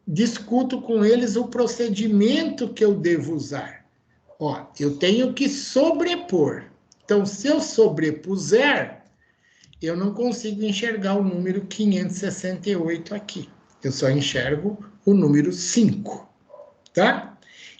[SPEAKER 2] discuto com eles o procedimento que eu devo usar. Eu tenho que sobrepor. Então, se eu sobrepuser, eu não consigo enxergar o número 568 aqui. Eu só enxergo o número 5, tá?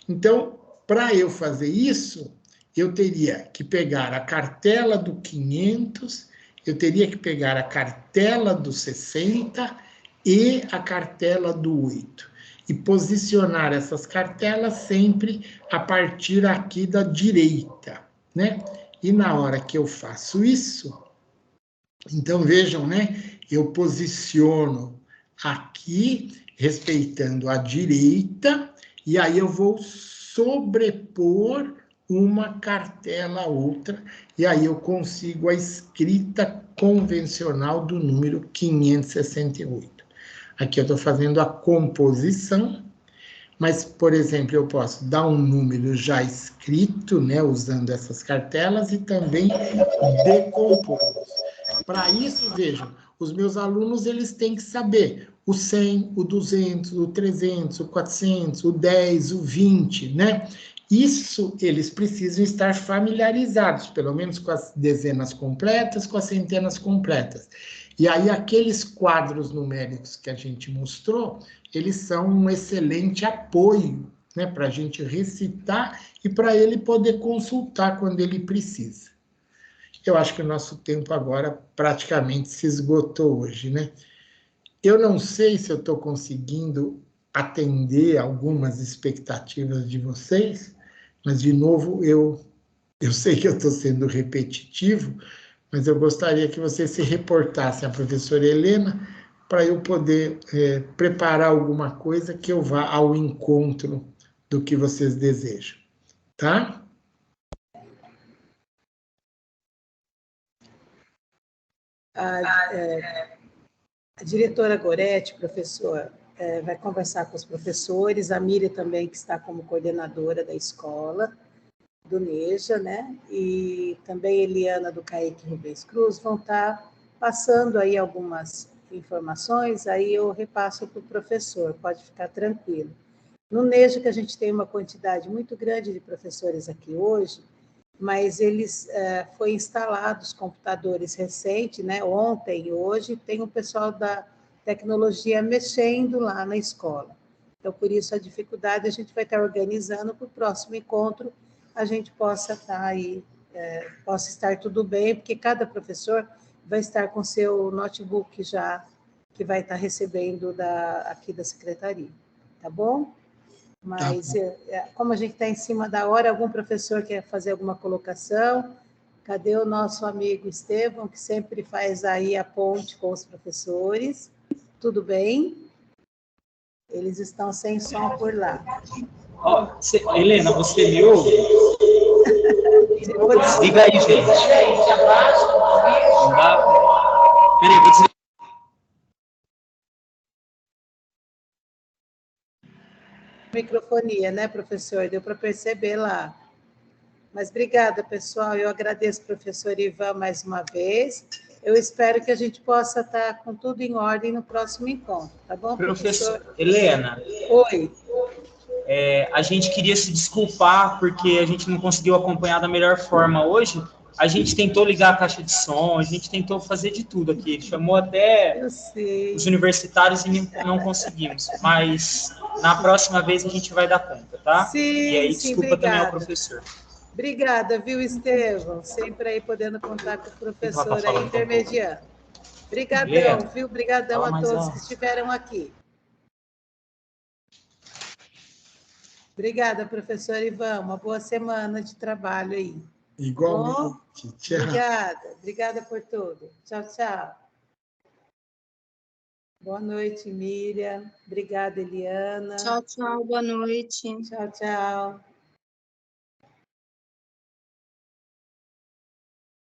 [SPEAKER 2] Então, para eu fazer isso, eu teria que pegar a cartela do 500, eu teria que pegar a cartela do 60 e a cartela do 8. E posicionar essas cartelas sempre a partir aqui da direita, né? E na hora que eu faço isso, então vejam, né? Eu posiciono aqui, respeitando a direita, e aí eu vou sobrepor uma cartela a outra, e aí eu consigo a escrita convencional do número 568. Aqui eu estou fazendo a composição, mas, por exemplo, eu posso dar um número já escrito, né, usando essas cartelas, e também decompor. Para isso, vejam, os meus alunos, eles têm que saber o 100, o 200, o 300, o 400, o 10, o 20, né? Isso, eles precisam estar familiarizados, pelo menos com as dezenas completas, com as centenas completas. E aí, aqueles quadros numéricos que a gente mostrou, eles são um excelente apoio, né, para a gente recitar e para ele poder consultar quando ele precisa. Eu acho que o nosso tempo agora praticamente se esgotou hoje, né? Eu não sei se eu estou conseguindo atender algumas expectativas de vocês, mas, de novo, eu sei que eu estou sendo repetitivo, mas eu gostaria que vocês se reportassem à professora Helena para eu poder preparar alguma coisa que eu vá ao encontro do que vocês desejam, tá?
[SPEAKER 1] A diretora Goretti, professor, vai conversar com os professores, a Miriam também, que está como coordenadora da escola, do NEJA, né? E também Eliana do CAIC Rubens Cruz vão estar passando aí algumas informações, aí eu repasso para o professor, pode ficar tranquilo. No NEJA, que a gente tem uma quantidade muito grande de professores aqui hoje, mas eles foi instalados computadores recentes, né? Ontem e hoje tem o pessoal da tecnologia mexendo lá na escola. Então, por isso a dificuldade, a gente vai estar organizando para o próximo encontro, a gente possa estar aí, possa estar tudo bem, porque cada professor vai estar com seu notebook já, que vai estar recebendo aqui da secretaria, tá bom? Mas, como a gente está em cima da hora, algum professor quer fazer alguma colocação? Cadê o nosso amigo Estevão, que sempre faz aí a ponte com os professores? Tudo bem? Eles estão sem som por lá.
[SPEAKER 12] Helena, você me ouve? Desliga aí, gente. Não dá? Peraí, vou desligar.
[SPEAKER 1] Microfonia, né, professor? Deu para perceber lá. Mas obrigada, pessoal. Eu agradeço, professor Ivan, mais uma vez. Eu espero que a gente possa estar com tudo em ordem no próximo encontro, tá bom, professor?
[SPEAKER 12] Helena.
[SPEAKER 1] Oi.
[SPEAKER 12] A gente queria se desculpar porque a gente não conseguiu acompanhar da melhor forma hoje. A gente tentou ligar a caixa de som, a gente tentou fazer de tudo aqui. Chamou até os universitários e não conseguimos. Mas na próxima vez a gente vai dar conta, tá?
[SPEAKER 1] Sim,
[SPEAKER 12] e aí, desculpa também ao
[SPEAKER 1] obrigada.
[SPEAKER 12] professor.
[SPEAKER 1] Obrigada, viu, Estevão? Sempre aí podendo contar com o professor aí intermediando. Obrigadão, viu? Obrigadão a todos que estiveram aqui. Obrigada, professor Ivan. Uma boa semana de trabalho aí.
[SPEAKER 2] Igualmente.
[SPEAKER 1] Tchau. Obrigada. Obrigada por tudo. Tchau, tchau. Boa noite, Miriam. Obrigada, Eliana.
[SPEAKER 13] Tchau, tchau. Boa noite.
[SPEAKER 1] Tchau, tchau.